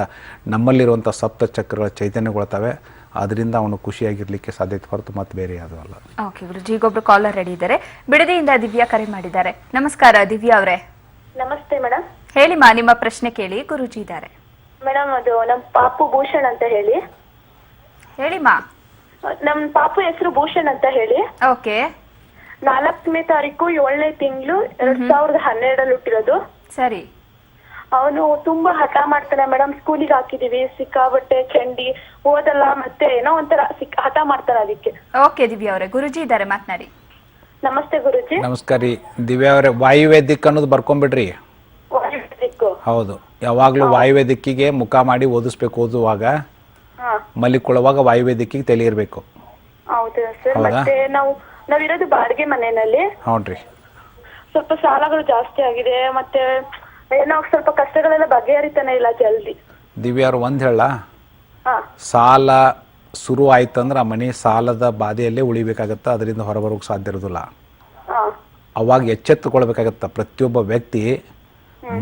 ನಮ್ಮಲ್ಲಿರುವಂಥ ಸಪ್ತ ಚಕ್ರಗಳ ಚೈತನ್ಯಗೊಳ್ತವೆ. ಅದರಿಂದ ಅವನು ಖುಷಿಯಾಗಿರ್ಲಿಕ್ಕೆ ಸಾಧ್ಯತೆ ಹೊರತು ಮತ್ತೆ ಬೇರೆ ಯಾವುದೂ ಅಲ್ಲ. ಓಕೆ ಗುರುಜಿ, ಈಗೊಬ್ರು ಕಾಲರ್ ರೆಡಿ ಇದ್ದಾರೆ. ಬಿಡದಿಯಿಂದ ದಿವ್ಯಾ ಕರೆ ಮಾಡಿದ್ದಾರೆ. ನಮಸ್ಕಾರ ದಿವ್ಯಾ ಅವರೇ. ನಮಸ್ತೆ ಮೇಡಮ್. ಹೇಳಿಮಾ, ನಿಮ್ಮ ಪ್ರಶ್ನೆ ಕೇಳಿ, ಗುರುಜಿ ಇದ್ದಾರೆ. ಮೇಡಮ್, ಅದು ನಮ್ಮ ಪಾಪು ಭೂಷಣ್ ಅಂತ ಹೇಳಿ. ಹೇಳಿಮಾ. ನಮ್ ಪಾಪು ಹೆಸರು ಭೂಷಣ್ ಅಂತ ಹೇಳಿ. ಓಕೆ. 4ನೇ ತಾರೀಕು 7ನೇ ತಿಂಗಳು 2012 ಹುಟ್ಟಿರೋದು. ಸರಿ. ಅವನು ತುಂಬಾ ಹಠ ಮಾಡ್ತಾನೆ ಮೇಡಮ್. ಸ್ಕೂಲಿಗೆ ಹಾಕಿದೀವಿ, ಸಿಕ್ಕಾಬಟ್ಟೆ ಚಂಡಿ, ಓದಲ್ಲ, ಮತ್ತೆ ಏನೋ ಒಂಥರ ಹಠ ಮಾಡ್ತಾನೆ. ಅದಕ್ಕೆ. ಓಕೆ ದಿವ್ಯಾ ಅವರೇ, ಗುರುಜಿ ಇದ್ದಾರೆ, ಮಾತನಾಡಿ. ನಮಸ್ತೆ ಗುರುಜಿ. ನಮಸ್ಕಾರ ರೀ ದಿವ್ಯಾ ಅವರೇ. ವಾಯುವ್ಯ ದಿಕ್ಕು ಅನ್ನೋದು ಬರ್ಕೊಂಡ್ಬಿಡ್ರಿ. ಹೌದು, ಯಾವಾಗ್ಲೂ ವಾಯುವ್ಯ ದಿಕ್ಕಿಗೆ ಮುಖ ಮಾಡಿ ಓದಿಸ್ಬೇಕು. ಓದುವಾಗ ಮಲಿಕೊಳ್ಳುವಾಗ ವಾಯುವ್ಯ ದಿಕ್ಕಿಗೆ ತಲೆ ಇರ್ಬೇಕು. ಹೌದು ಸರ್. ಮತ್ತೆ ನಾವಿರೋದು ಬಾಡಿಗೆ ಮನೆಯಲ್ಲಿ. ಹೌದ್ರಿ. ಸ್ವಲ್ಪ ಸಾಲಗಳು ಜಾಸ್ತಿ ಆಗಿದೆ, ಮತ್ತೆ ಏನೋ ಸ್ವಲ್ಪ ಕಷ್ಟಗಳೆಲ್ಲ ಬಗೆಹರಿತಾನೆ ಇಲ್ಲ ಜಲ್ದಿ. ದಿವ್ಯಾ ಅವ್ರು ಒಂದ್ ಹೇಳ, ಸಾಲ ಶುರು ಆಯ್ತಂದ್ರೆ ಆ ಮನೆ ಸಾಲದ ಬಾಧೆಯಲ್ಲೇ ಉಳಿಬೇಕಾಗತ್ತ, ಅದರಿಂದ ಹೊರಬರೋಕೆ ಸಾಧ್ಯ ಇರೋದಿಲ್ಲ. ಅವಾಗ ಎಚ್ಚೆತ್ತುಕೊಳ್ಬೇಕಾಗತ್ತ. ಪ್ರತಿಯೊಬ್ಬ ವ್ಯಕ್ತಿ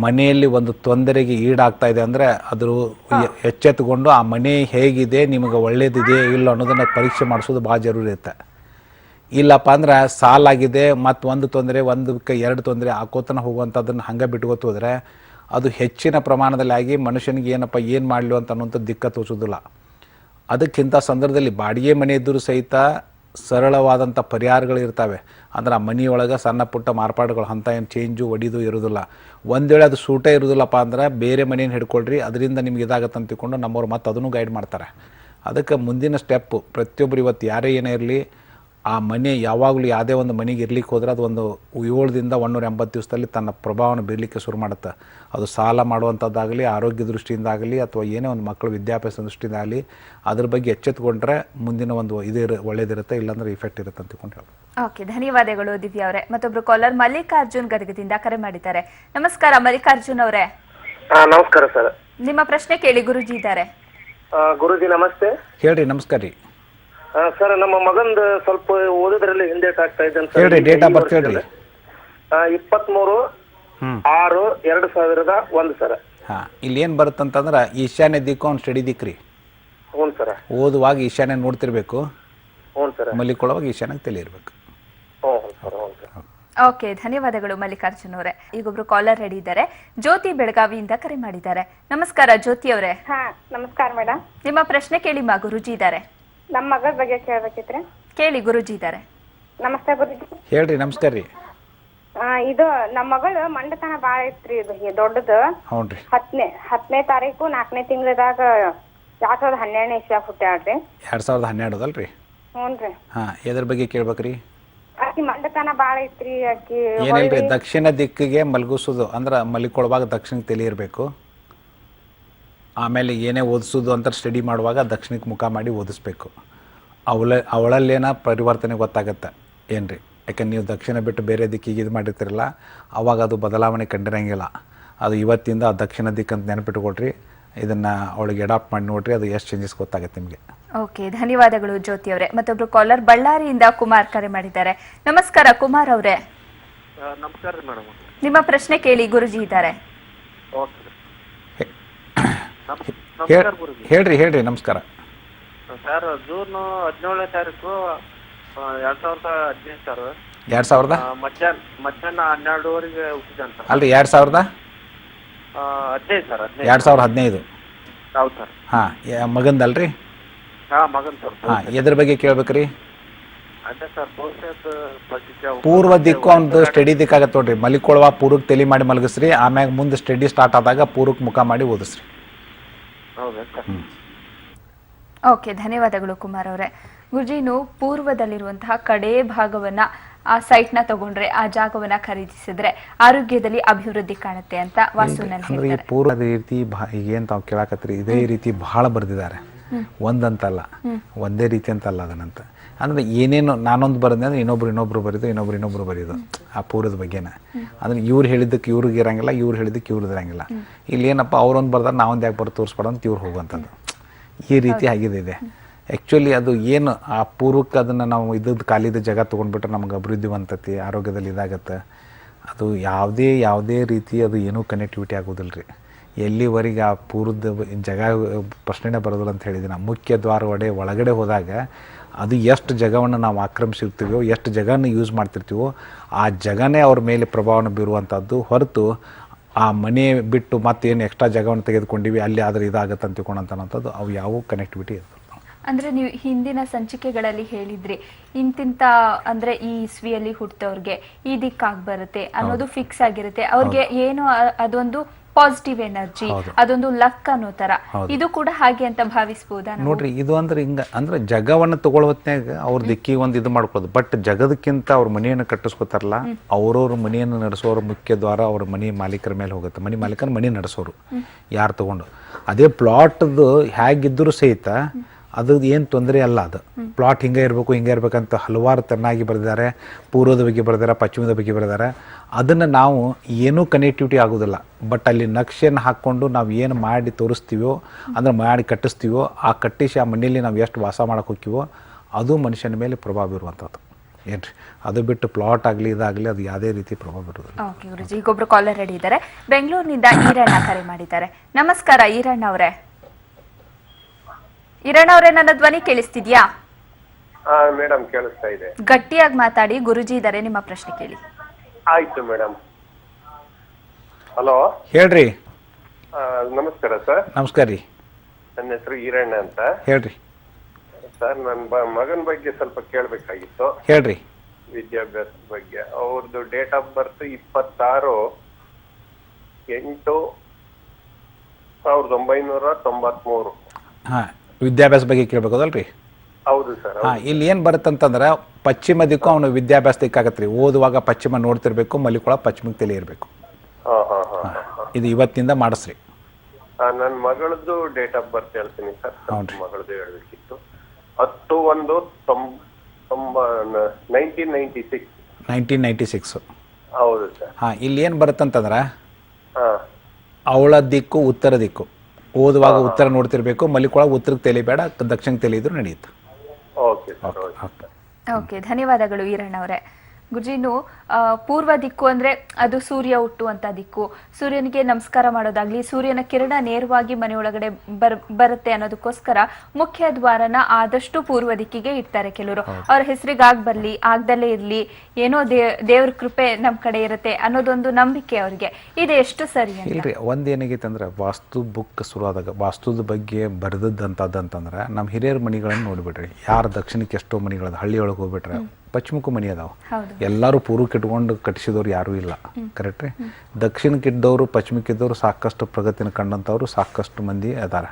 ಮನೆಯಲ್ಲಿ ಒಂದು ತೊಂದರೆಗೆ ಈಡಾಗ್ತಾ ಇದೆ ಅಂದ್ರೆ ಅದ್ರ ಎಚ್ಚೆತ್ತುಕೊಂಡು ಆ ಮನೆ ಹೇಗಿದೆ, ನಿಮಗೆ ಒಳ್ಳೇದಿದೆ ಇಲ್ಲ ಅನ್ನೋದನ್ನ ಪರೀಕ್ಷೆ ಮಾಡಿಸೋದು ಭಾಳ ಜರೂರಿ ಇರುತ್ತೆ. ಇಲ್ಲಪ್ಪ ಅಂದ್ರೆ ಸಾಲಾಗಿದೆ, ಮತ್ತು ಒಂದು ತೊಂದರೆ, ಒಂದಕ್ಕೆ 2 ತೊಂದರೆ ಹಾಕೋತನ ಹೋಗುವಂಥದ್ದನ್ನು ಹಂಗೆ ಬಿಟ್ಕೋತ ಹೋದರೆ ಅದು ಹೆಚ್ಚಿನ ಪ್ರಮಾಣದಲ್ಲಿ ಆಗಿ ಮನುಷ್ಯನಿಗೆ ಏನಪ್ಪ ಏನು ಮಾಡಲು ಅಂತ ಅನ್ನೋಂಥ ದಿಕ್ಕ ತೋರಿಸೋದಿಲ್ಲ. ಅದಕ್ಕಿಂತ ಸಂದರ್ಭದಲ್ಲಿ ಬಾಡಿಗೆ ಮನೆ ಇದ್ದರೂ ಸಹಿತ ಸರಳವಾದಂಥ ಪರಿಹಾರಗಳು ಇರ್ತವೆ. ಅಂದ್ರೆ ಆ ಮನೆಯೊಳಗೆ ಸಣ್ಣ ಪುಟ್ಟ ಮಾರ್ಪಾಡುಗಳು, ಅಂಥ ಏನು ಚೇಂಜು ಒಡಿದು ಇರೋದಿಲ್ಲ. ಒಂದು ವೇಳೆ ಅದು ಸೂಟೇ ಇರೋದಿಲ್ಲಪ್ಪ ಅಂದ್ರೆ ಬೇರೆ ಮನೇನ ಹಿಡ್ಕೊಳ್ರಿ, ಅದರಿಂದ ನಿಮ್ಗೆ ಇದಾಗತ್ತೆ ಅಂತ ತಿಳ್ಕೊಂಡು ನಮ್ಮವ್ರು ಮತ್ತೆ ಅದನ್ನು ಗೈಡ್ ಮಾಡ್ತಾರೆ. ಅದಕ್ಕೆ ಮುಂದಿನ ಸ್ಟೆಪ್ಪು ಪ್ರತಿಯೊಬ್ಬರು ಇವತ್ತು ಯಾರೇ ಏನೇ ಇರಲಿ, ಆ ಮನೆ ಯಾವಾಗಲೂ ಯಾವುದೇ ಒಂದು ಮನೆಗೆ ಇರ್ಲಿಕ್ಕೆ ಹೋದ್ರೆ ಅದು ಒಂದು 7 ದಿಂದ 180 ದಿವಸದಲ್ಲಿ ತನ್ನ ಪ್ರಭಾವವನ್ನು ಬೀರಲಿಕ್ಕೆ ಶುರು ಮಾಡುತ್ತೆ. ಅದು ಸಾಲ ಮಾಡುವಂಥದ್ದಾಗಲಿ, ಆರೋಗ್ಯ ದೃಷ್ಟಿಯಿಂದ ಆಗಲಿ, ಅಥವಾ ಏನೇ ಒಂದು ಮಕ್ಕಳ ವಿದ್ಯಾಭ್ಯಾಸ ದೃಷ್ಟಿಯಿಂದ ಆಗಲಿ, ಅದ್ರ ಬಗ್ಗೆ ಎಚ್ಚೆತ್ತುಕೊಂಡ್ರೆ ಮುಂದಿನ ಒಂದು ಒಳ್ಳೇದಿರುತ್ತೆ, ಇಲ್ಲಾಂದ್ರೆ ಇಫೆಕ್ಟ್ ಇರುತ್ತೆ ಅಂತ ತಿಳ್ಕೊಂಡು ಹೇಳಿ. ಓಕೆ, ಧನ್ಯವಾದಗಳು ದಿವ್ಯಾ ಅವರೇ. ಮತ್ತೊಬ್ರು ಕಾಲರ್ ಮಲ್ಲಿಕಾರ್ಜುನ್ ಗದಗದಿಂದ ಕರೆ ಮಾಡಿದ್ದಾರೆ. ನಮಸ್ಕಾರ ಮಲ್ಲಿಕಾರ್ಜುನ್ ಅವರೇ. ನಮಸ್ಕಾರ ಸರ್. ನಿಮ್ಮ ಪ್ರಶ್ನೆ ಕೇಳಿ, ಗುರುಜಿ ಇದ್ದಾರೆ. ಗುರುಜಿ ನಮಸ್ತೆ. ಹೇಳ್ರಿ. ನಮಸ್ಕಾರ ರೀ ಸರ್. ನಮ್ಮ ಮಗಂದು ಸ್ವಲ್ಪ ಓದೋದ್ರಲ್ಲಿ ಹಿಂದೇಟ್ ಆಗ್ತಾ ಇದ್ದಾನೆ ಸರ್. ಹೇಳ್ರಿ, ಡೇಟ್ ಆಫ್ ಬರ್ತ್ ಹೇಳ್ರಿ. 23/6/2001 ಸರ್. ಇಲ್ಲಿ ಏನು ಬರುತ್ತಂತಂದ್ರೆ ಈಶಾನ್ಯ ದಿಕ್ಕು ಅವ್ನು ಸ್ಟಡಿ ದಿಕ್ಕ್ರಿ. ಹ್ಞೂ ಸರ್. ಓದುವಾಗ ಈಶಾನ್ಯ ನೋಡ್ತಿರ್ಬೇಕು, ಹ್ಞೂ ಸರ್. ಮಲಿಕೊಳ್ಳುವಾಗ ಈಶಾನ್ಯಕ್ಕೆ ತಲೆ ಇರಬೇಕು. ಹ್ಞೂ ಸರ್. ಹ್ಞೂ ಸರ್. ಓಕೆ, ಧನ್ಯವಾದಗಳು ಮಲ್ಲಿಕಾರ್ಜುನ್ ಅವರೇ. ಈಗೊಬ್ರು ಕಾಲರ್ ರೆಡಿ ಇದ್ದಾರೆ. ಜ್ಯೋತಿ ಬೆಳಗಾವಿಯಿಂದ ಕರೆ ಮಾಡಿದ್ದಾರೆ. ನಮಸ್ಕಾರ ಜ್ಯೋತಿ ಅವರೇ. ನಮಸ್ಕಾರ ಮೇಡಮ್. ನಿಮ್ಮ ಪ್ರಶ್ನೆ ಕೇಳಿ ಮಾ, ಗುರುಜಿ ಇದ್ದಾರೆ. ನಮ್ಮ ಮಗಳ ಬಗ್ಗೆ ಕೇಳ್ಬೇಕಿತ್ರಿ. ಕೇಳಿ, ಗುರುಜಿ ಇದ್ದಾರೆ. ನಮಸ್ತೆ ಗುರುಜಿ. ಹೇಳ್ರಿ. ನಮಸ್ಕಾರ ರೀ. ಇದು ನಮ್ಮ ಮಗಳು ಮಂಡತನ ಬಾಳ ಐತ್ರಿ, ಇದು ದೊಡ್ಡದು. ಹೌನ್ರಿ. 10ನೇ ತಾರೀಕು 4ನೇ ತಿಂಗಳದಾಗ 2012 ಇಸ್ವಿಯಾಗ ಹುಟ್ಟ್ಯಾಳ್ರಿ. 2012 ಅಲ್ರಿ? ಹ್ಞೂ ರೀ. ಹಾಂ, ಎದ್ರ ಬಗ್ಗೆ ಕೇಳ್ಬೇಕ್ರಿ? ಆಕಿ ಮಂದತನ ಭಾಳ ಐತ್ರಿ. ಆಕಿ ಏನಿಲ್ರಿ, ದಕ್ಷಿಣ ದಿಕ್ಕಿಗೆ ಮಲಗಿಸೋದು ಅಂದ್ರೆ ಮಲಿಕೊಳುವಾಗ ದಕ್ಷಿಣಕ್ಕೆ ತಲೆ ಇರಬೇಕು. ಆಮೇಲೆ ಏನೇ ಓದಿಸೋದು ಅಂತ ಸ್ಟಡಿ ಮಾಡುವಾಗ ದಕ್ಷಿಣಕ್ಕೆ ಮುಖ ಮಾಡಿ ಓದಿಸ್ಬೇಕು. ಅವಳಲ್ಲೇನ ಪರಿವರ್ತನೆ ಗೊತ್ತಾಗತ್ತೆ ಏನ್ರಿ. ಯಾಕಂದ್ರೆ ನೀವು ದಕ್ಷಿಣ ಬಿಟ್ಟು ಬೇರೆ ದಿಕ್ಕಿಗೆ ಇದು ಮಾಡಿರ್ತಿರಲ್ಲ, ಅವಾಗ ಅದು ಬದಲಾವಣೆ ಕಂಡಿರಂಗಿಲ್ಲ. ಅದು ಇವತ್ತಿಂದ ದಕ್ಷಿಣ ದಿಕ್ಕಂತ ನೆನಪಿಟ್ಕೊಳ್ರಿ. ಇದನ್ನು ಅವಳಿಗೆ ಅಡಾಪ್ಟ್ ಮಾಡಿ ನೋಡ್ರಿ, ಅದು ಎಷ್ಟು ಚೇಂಜಸ್ ಗೊತ್ತಾಗುತ್ತೆ ನಿಮಗೆ. ಓಕೆ, ಧನ್ಯವಾದಗಳು ಜ್ಯೋತಿ ಅವರೇ. ಮತ್ತೊಬ್ರು ಕಾಲರ್ ಬಳ್ಳಾರಿಯಿಂದ ಕುಮಾರ್ ಕರೆ ಮಾಡಿದ್ದಾರೆ. ನಮಸ್ಕಾರ ಕುಮಾರ್ ಅವರೇ. ನಮಸ್ಕಾರ ಮೇಡಮ್. ನಿಮ್ಮ ಪ್ರಶ್ನೆ ಕೇಳಿ, ಗುರುಜಿ ಇದ್ದಾರೆ. ಹೇಳ್ರಿ. ನಮಸ್ಕಾರ ಸರ್. ಜೂನ್ 17ನೇ ತಾರೀಕು 2015 ಸರ್. 2000 ಮಧ್ಯಾಹ್ನ 12:30 ಹುಟ್ಟಿದಂತ. ಅಲ್ರಿ 2000 15 ಸರ್. 2015. ಹೌದು ಸರ್. ಹಾಂ, ಮಗಂದಲ್ರಿ? ಹಾಂ, ಮಗನ್ ಸರ್. ಹಾಂ, ಎದ್ರ ಬಗ್ಗೆ ಕೇಳ್ಬೇಕ್ರಿ? ಅದೇ ಸರ್, ಭವಿಷ್ಯದ ಬಗ್ಗೆ. ಪೂರ್ವ ದಿಕ್ಕು ಒಂದು ಸ್ಟಡಿ ದಿಕ್ಕಾಗತ್ತೆ ನೋಡ್ರಿ. ಮಲಿಕೊಳ್ಳುವ ಪೂರ್ವಕ್ಕೆ ತಲೆ ಮಾಡಿ ಮಲಗಿಸ್ರಿ. ಆಮ್ಯಾಗ ಮುಂದೆ ಸ್ಟಡಿ ಸ್ಟಾರ್ಟ್ ಆದಾಗ ಪೂರ್ವಕ್ಕೆ ಮುಖ ಮಾಡಿ ಓದಿಸ್ರಿ. ಹೌದಾ ಸರ್? ಓಕೆ, ಧನ್ಯವಾದಗಳು ಕುಮಾರ್ ಅವರೇ. ಗುರುಜಿನು ಪೂರ್ವದಲ್ಲಿರುವಂತಹ ಕಡೇ ಭಾಗವನ್ನ ಆ ಸೈಟ್ನ ತಗೊಂಡ್ರೆ, ಆ ಜಾಗವನ್ನ ಖರೀದಿಸಿದ್ರೆ ಆರೋಗ್ಯದಲ್ಲಿ ಅಭಿವೃದ್ಧಿ ಕಾಣುತ್ತೆ ಅಂತ ವಾಸ್ತುನಲ್ಲಿ ಅಂದ್ರೆ ಈ ಹೇಳ್ತಾರೆ. ಪೂರ್ವದ ರೀತಿ ಈಗೇನು ತಾವು ಕೇಳಾಕತ್ರಿ, ಇದೇ ರೀತಿ ಬಹಳ ಬರೆದಿದ್ದಾರೆ. ಒಂದಂತಲ್ಲ, ಒಂದೇ ರೀತಿ ಅಂತಲ್ಲ ಅದನ್ನಂತ. ಅಂದ್ರೆ ಏನೇನು ನಾನೊಂದು ಬರೆದೆ ಅಂದ್ರೆ ಇನ್ನೊಬ್ರು ಬರೀದು, ಇನ್ನೊಬ್ರು ಬರೀದು ಆ ಪೂರ್ವದ ಬಗ್ಗೆನ. ಅಂದ್ರೆ ಇವ್ರು ಹೇಳಿದ್ದಕ್ಕೆ ಇವ್ರಿಗೆ ಇರಂಗಿಲ್ಲ, ಇವ್ರು ಹೇಳಿದ್ದಕ್ಕೆ ಇವ್ರದ್ದು ಇರಂಗಿಲ್ಲ. ಇಲ್ಲಿ ಏನಪ್ಪ ಅವ್ರೊಂದು ಬರ್ದಾರ, ನಾವೊಂದು ಯಾಕೆ ಬರೋ ತೋರಿಸ್ಬೇಡ ಅಂತ ಇವ್ರು ಹೋಗುವಂಥದ್ದು. ಈ ರೀತಿ ಆಗಿದೆ. ಆ್ಯಕ್ಚುಲಿ ಅದು ಏನು ಆ ಪೂರ್ವಕ್ಕೆ ಅದನ್ನು ನಾವು ಇದ್ದದ್ದು ಖಾಲಿದ ಜಾಗ ತೊಗೊಂಡ್ಬಿಟ್ರೆ ನಮ್ಗೆ ಅಭಿವೃದ್ಧಿವಂತತೆ, ಆರೋಗ್ಯದಲ್ಲಿ ಇದಾಗತ್ತೆ. ಅದು ಯಾವುದೇ ರೀತಿ ಅದು ಏನೂ ಕನೆಕ್ಟಿವಿಟಿ ಆಗೋದಿಲ್ಲ ರೀ. ಎಲ್ಲಿವರೆಗೆ ಆ ಪೂರ್ವದ ಜಾಗ ಪ್ರಶ್ನೆನೇ ಬರೋದಿಲ್ಲ ಅಂತ ಹೇಳಿದ್ದೀನಿ. ಮುಖ್ಯ ದ್ವಾರ ಒಳಗಡೆ ಹೋದಾಗ ಅದು ಎಷ್ಟು ಜಾಗವನ್ನು ನಾವು ಆಕ್ರಮಿಸಿರ್ತೀವೋ, ಎಷ್ಟು ಜಾಗನ ಯೂಸ್ ಮಾಡ್ತಿರ್ತೀವೋ, ಆ ಜಾಗನೇ ಅವ್ರ ಮೇಲೆ ಪ್ರಭಾವನ ಬೀರುವಂಥದ್ದು ಹೊರತು ಆ ಮನೆ ಬಿಟ್ಟು ಮತ್ತೇನು ಎಕ್ಸ್ಟ್ರಾ ಜಾಗವನ್ನು ತೆಗೆದುಕೊಂಡಿವಿ ಅಲ್ಲಿ ಆದರೆ ಇದಾಗತ್ತೆ ಅಂತ ತಿಳ್ಕೊಂಡಂಥದ್ದು ಅವು ಯಾವ ಕನೆಕ್ಟಿವಿಟಿ ಇರ್ತದೆ. ಅಂದ್ರೆ ನೀವು ಹಿಂದಿನ ಸಂಚಿಕೆಗಳಲ್ಲಿ ಹೇಳಿದ್ರಿ, ಇಂತಿಂತ ಅಂದ್ರೆ ಈ ಇಸ್ವಿಯಲ್ಲಿ ಹುಟ್ಟದವ್ರಿಗೆ ಈ ದಿಕ್ಕಾಗಿ ಬರುತ್ತೆ ಅನ್ನೋದು ಫಿಕ್ಸ್ ಆಗಿರುತ್ತೆ. ಅವ್ರಿಗೆ ಏನು ಅದೊಂದು ಪಾಸಿಟಿವ್ ಎನರ್ಜಿ, ಅದೊಂದು ಲಕ್ ಅನ್ನೋ ತರ. ಇದು ಕೂಡ ಹಾಗೆ ಅಂತ ಭಾವಿಸಬಹುದಾ? ನೋಡ್ರಿ, ಇದು ಅಂದ್ರೆ ಹಿಂಗ ಅಂದ್ರೆ ಜಗವನ್ನು ತಗೊಳ್ಳೋತ್ನಾಗ ಅವ್ರ ದಿಕ್ಕಿಗೆ ಒಂದು ಇದು ಮಾಡ್ಕೊಳ್ಳೋದು. ಬಟ್ ಜಗದಕ್ಕಿಂತ ಅವ್ರ ಮನೆಯನ್ನು ಕಟ್ಟಿಸ್ಕೊತಾರಲ್ಲ, ಅವ್ರವ್ರ ಮನೆಯನ್ನು ನಡೆಸೋರು ಮುಖ್ಯ ದ್ವಾರ ಅವ್ರ ಮನೆ ಮಾಲೀಕರ ಮೇಲೆ ಹೋಗುತ್ತೆ. ಮನೆ ಮಾಲೀಕರ ಮನೆ ನಡೆಸೋರು ಯಾರು ತಗೊಂಡು. ಅದೇ ಪ್ಲಾಟ್ದು ಹೇಗಿದ್ದರೂ ಸಹಿತ ಅದು ಏನು ತೊಂದರೆ ಅಲ್ಲ. ಅದು ಪ್ಲಾಟ್ ಹಿಂಗೆ ಇರಬೇಕಂತ ಹಲವಾರು ಚೆನ್ನಾಗಿ ಬರೆದಿದ್ದಾರೆ. ಪೂರ್ವದ ಬಗ್ಗೆ ಬರೆದಾರೆ, ಪಶ್ಚಿಮದ ಬಗ್ಗೆ ಬರೆದಾರೆ. ಅದನ್ನು ನಾವು ಏನೂ ಕನೆಕ್ಟಿವಿಟಿ ಆಗೋದಿಲ್ಲ. ಬಟ್ ಅಲ್ಲಿ ನಕ್ಷೆಯನ್ನು ಹಾಕ್ಕೊಂಡು ನಾವು ಏನು ಮಾಡಿ ತೋರಿಸ್ತೀವೋ, ಅಂದ್ರೆ ಮಾಡಿ ಕಟ್ಟಿಸ್ತೀವೋ, ಆ ಕಟ್ಟಿಸಿ ಆ ಮನೆಯಲ್ಲಿ ನಾವು ಎಷ್ಟು ವಾಸ ಮಾಡೋಕೆ ಹೋಗ್ತೀವೋ ಅದು ಮನುಷ್ಯನ ಮೇಲೆ ಪ್ರಭಾವ ಬೀರುವಂಥದ್ದು ಏನ್ರಿ. ಅದು ಬಿಟ್ಟು ಪ್ಲಾಟ್ ಆಗಲಿ ಇದಾಗಲಿ ಅದು ಯಾವುದೇ ರೀತಿ ಪ್ರಭಾವ ಬೀರೋದಿಲ್ಲ. ಓಕೆ ಗುರುಜಿ, ಈಗೊಬ್ರು ಕಾಲರ್ ರೆಡಿ ಇದ್ದಾರೆ. ಬೆಂಗಳೂರಿನಿಂದ ಈರಣ್ಣ ಕರೆ ಮಾಡಿದ್ದಾರೆ. ನಮಸ್ಕಾರ ಈರಣ್ಣ ಅವರೇ. ಈರಣ್ಣ ಅವರೇ, ನನ್ನ ಧ್ವನಿ ಕೇಳಿಸ್ತಿದ್ಯಾ? ಮೇಡಮ್, ಕೇಳಿಸ್ತಾ ಇದೆ. ಗಟ್ಟಿಯಾಗಿ ಮಾತಾಡಿ, ಗುರುಜಿ ಇದ್ದಾರೆ, ನಿಮ್ಮ ಪ್ರಶ್ನೆ ಕೇಳಿ. ಆಯ್ತು ಮೇಡಮ್. ಹಲೋ, ಹೇಳ್ರಿ. ನಮಸ್ಕಾರ ಸರ್. ನಮಸ್ಕಾರ ರೀ. ನನ್ನ ಹೆಸರು ಈರಣ್ಣ ಅಂತ. ಹೇಳ್ರಿ ಸರ್, ನನ್ನ ಮಗನ ಬಗ್ಗೆ ಸ್ವಲ್ಪ ಕೇಳಬೇಕಾಗಿತ್ತು. ಹೇಳ್ರಿ. ವಿದ್ಯಾಭ್ಯಾಸದ ಬಗ್ಗೆ. ಅವ್ರದ್ದು ಡೇಟ್ ಆಫ್ ಬರ್ತ್ 26/8/1993. ಹಾಂ, ವಿದ್ಯಾಭ್ಯಾಸ ಬಗ್ಗೆ ಕೇಳ್ಬೇಕದಲ್ರಿ? ಹೌದು ಸರ್. ಹಾಂ, ಇಲ್ಲಿ ಏನು ಬರುತ್ತಂತಂದ್ರೆ ಪಶ್ಚಿಮ ದಿಕ್ಕು ಅವನು ವಿದ್ಯಾಭ್ಯಾಸ ದಿಕ್ಕಾಗತ್ತೆ ರೀ. ಓದುವಾಗ ಪಶ್ಚಿಮ ನೋಡ್ತಿರ್ಬೇಕು, ಮಲಿಕೊಳ ಪಶ್ಚಿಮಕ್ಕೆ ತಲೆ ಇರಬೇಕು. ಇದು ಇವತ್ತಿಂದ ಮಾಡಿಸ್ರಿ. ನನ್ನ ಮಗಳದ್ದು ಡೇಟ್ ಆಫ್ ಬರ್ತ್ ಹೇಳ್ತೀನಿ ಸರ್. ಮಗಳದ್ದು ಹೇಳ್ಬೇಕಿತ್ತು. 10/1/1996. 1996. ಹೌದು ಸರ್. ಹಾಂ, ಇಲ್ಲಿ ಏನು ಬರುತ್ತಂತಂದ್ರೆ ಅವಳ ದಿಕ್ಕು ಉತ್ತರ ದಿಕ್ಕು. ಓದುವಾಗ ಉತ್ತರ ನೋಡ್ತಿರ್ಬೇಕು, ಮಲಿಕೊಳಗೆ ಉತ್ತರಕ್ಕೆ ತಲೆಬೇಡ, ದಕ್ಷಿಣಕ್ಕೆ ತಲೆ ಇದ್ರು ನಡೆಯುತ್ತೆ. ಓಕೆ, ಧನ್ಯವಾದಗಳು ಈರಣ್ಣ ಅವರೇ. ಗುರುಜಿನು ಪೂರ್ವ ದಿಕ್ಕು ಅಂದ್ರೆ ಅದು ಸೂರ್ಯ ಹುಟ್ಟುವಂತ ದಿಕ್ಕು. ಸೂರ್ಯನಿಗೆ ನಮಸ್ಕಾರ ಮಾಡೋದಾಗ್ಲಿ, ಸೂರ್ಯನ ಕಿರಣ ನೇರವಾಗಿ ಮನೆಯೊಳಗಡೆ ಬರುತ್ತೆ ಅನ್ನೋದಕ್ಕೋಸ್ಕರ ಮುಖ್ಯ ದ್ವಾರನ ಆದಷ್ಟು ಪೂರ್ವ ದಿಕ್ಕಿಗೆ ಇಡ್ತಾರೆ ಕೆಲವರು. ಅವ್ರ ಹೆಸರಿಗೆ ಬರ್ಲಿ, ಆಗ್ದಲ್ಲೇ ಇರ್ಲಿ, ಏನೋ ದೇವ್ರ ಕೃಪೆ ನಮ್ ಕಡೆ ಇರುತ್ತೆ ಅನ್ನೋದೊಂದು ನಂಬಿಕೆ ಅವ್ರಿಗೆ. ಇದು ಎಷ್ಟು ಸರಿ? ಇಲ್ರಿ, ಒಂದೇನಾಗೈತೆ ಅಂದ್ರೆ ವಾಸ್ತು ಬುಕ್ ಶುರು ಆದಾಗ ವಾಸ್ತುದ ಬಗ್ಗೆ ಬರೆದದ್ದಂತಂದ್ರೆ ನಮ್ಮ ಹಿರಿಯರ ಮನೆಗಳನ್ನು ನೋಡ್ಬಿಡ್ರಿ. ಯಾರು ದಕ್ಷಿಣಕ್ಕೆ ಎಷ್ಟೋ ಮನೆಗಳದ, ಹಳ್ಳಿಯೊಳಗೆ ಹೋಗ್ಬಿಟ್ರೆ ಪಶ್ಚಿಮಕ್ಕೂ ಮನೆ ಅದಾವ. ಎಲ್ಲರೂ ಪೂರ್ವಕ್ಕೆ ಇಟ್ಕೊಂಡು ಕಟ್ಟಿಸಿದವ್ರು ಯಾರೂ ಇಲ್ಲ. ಕರೆಕ್ಟ್ ರೀ. ದಕ್ಷಿಣಕ್ಕಿದ್ದವರು ಪಶ್ಚಿಮಕ್ಕಿದ್ದವರು ಸಾಕಷ್ಟು ಪ್ರಗತಿನ ಕಂಡಂಥವ್ರು ಸಾಕಷ್ಟು ಮಂದಿ ಅದಾರ.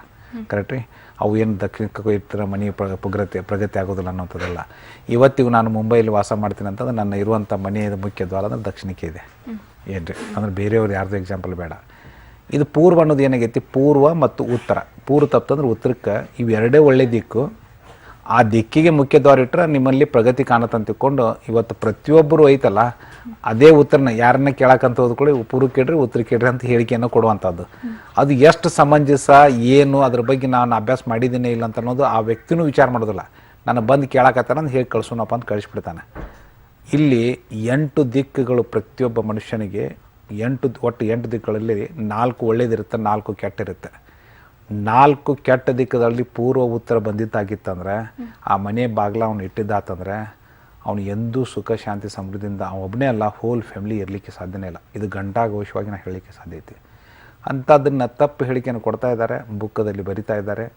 ಕರೆಕ್ಟ್ ರೀ. ಅವು ಏನು ದಕ್ಷಿಣಕ್ಕೆ ಇರ್ತಾರೆ ಮನೆ ಪ್ರಗತಿ ಆಗೋದಿಲ್ಲ ಅನ್ನೋಂಥದ್ದಲ್ಲ. ಇವತ್ತಿಗೂ ನಾನು ಮುಂಬೈಲಿ ವಾಸ ಮಾಡ್ತೀನಿ ಅಂತಂದ್ರೆ ನನ್ನ ಇರುವಂಥ ಮನೆಯ ಮುಖ್ಯ ದ್ವಾರ ಅಂದ್ರೆ ದಕ್ಷಿಣಕ್ಕೆ ಇದೆ ಏನು ರೀ. ಅಂದ್ರೆ ಬೇರೆಯವ್ರು ಯಾರ್ದು ಎಕ್ಸಾಂಪಲ್ ಬೇಡ. ಇದು ಪೂರ್ವ ಅನ್ನೋದು ಏನಾಗೈತಿ, ಪೂರ್ವ ಮತ್ತು ಉತ್ತರ. ಪೂರ್ವ ತಪ್ಪಂದ್ರೆ ಉತ್ತರಕ್ಕೆ ಇವೆರಡೇ ಒಳ್ಳೆ ದಿಕ್ಕು. ಆ ದಿಕ್ಕಿಗೆ ಮುಖ್ಯ ದ್ವಾರ ಇಟ್ಟರೆ ನಿಮ್ಮಲ್ಲಿ ಪ್ರಗತಿ ಕಾಣುತ್ತಂತ ತಿಳ್ಕೊಂಡು ಇವತ್ತು ಪ್ರತಿಯೊಬ್ಬರು ಐತಲ್ಲ ಅದೇ ಉತ್ತರನ ಯಾರನ್ನ ಕೇಳಕ್ಕಂತ ಹೋದ್ಕೊಳ್ಳಿ ಪೂರ್ವ ಕೇಳ್ರಿ ಉತ್ತರ ಕೇಳ್ರಿ ಅಂತ ಹೇಳಿಕೆಯನ್ನು ಕೊಡುವಂಥದ್ದು. ಅದು ಎಷ್ಟು ಸಮಂಜಸ ಏನು ಅದ್ರ ಬಗ್ಗೆ ನಾನು ಅಭ್ಯಾಸ ಮಾಡಿದ್ದೀನಿ ಇಲ್ಲ ಅಂತ ಅನ್ನೋದು ಆ ವ್ಯಕ್ತಿನೂ ವಿಚಾರ ಮಾಡೋದಿಲ್ಲ. ನಾನು ಬಂದು ಕೇಳಕತ್ತಾನ ಅಂತ ಹೇಳಿ ಕಳ್ಸೋಣಪ್ಪ ಅಂತ ಕಳಿಸ್ಬಿಡ್ತಾನೆ. ಇಲ್ಲಿ 8 ದಿಕ್ಕುಗಳು ಪ್ರತಿಯೊಬ್ಬ ಮನುಷ್ಯನಿಗೆ ಒಟ್ಟು 8 ದಿಕ್ಕುಗಳಲ್ಲಿ 4 ಒಳ್ಳೇದಿರುತ್ತೆ, 4 ಕೆಟ್ಟಿರುತ್ತೆ. 4 ಕೆಟ್ಟ ದಿಕ್ಕದಲ್ಲಿ ಪೂರ್ವ ಉತ್ತರ ಬಂದಿದ್ದಾಗಿತ್ತಂದ್ರೆ ಆ ಮನೆ ಬಾಗಿಲ ಅವ್ನು ಇಟ್ಟಿದ್ದಾತಂದ್ರೆ ಅವನು ಎಂದೂ ಸುಖ ಶಾಂತಿ ಸಮೃದ್ಧಿಯಿಂದ ಒಬ್ಬನೇ ಅಲ್ಲ ಹೋಲ್ ಫ್ಯಾಮಿಲಿ ಇರಲಿಕ್ಕೆ ಸಾಧ್ಯನೇ ಇಲ್ಲ. ಇದು ಗಂಟಾಘೋಷವಾಗಿ ನಾನು ಹೇಳಲಿಕ್ಕೆ ಸಾಧ್ಯ ಐತಿ. ಅಂಥದ್ದನ್ನು ತಪ್ಪು ಹೇಳಿಕೆಯನ್ನು ಕೊಡ್ತಾ ಇದ್ದಾರೆ, ಬುಕ್ಕದಲ್ಲಿ ಬರಿತಾ ಇದ್ದಾರೆ.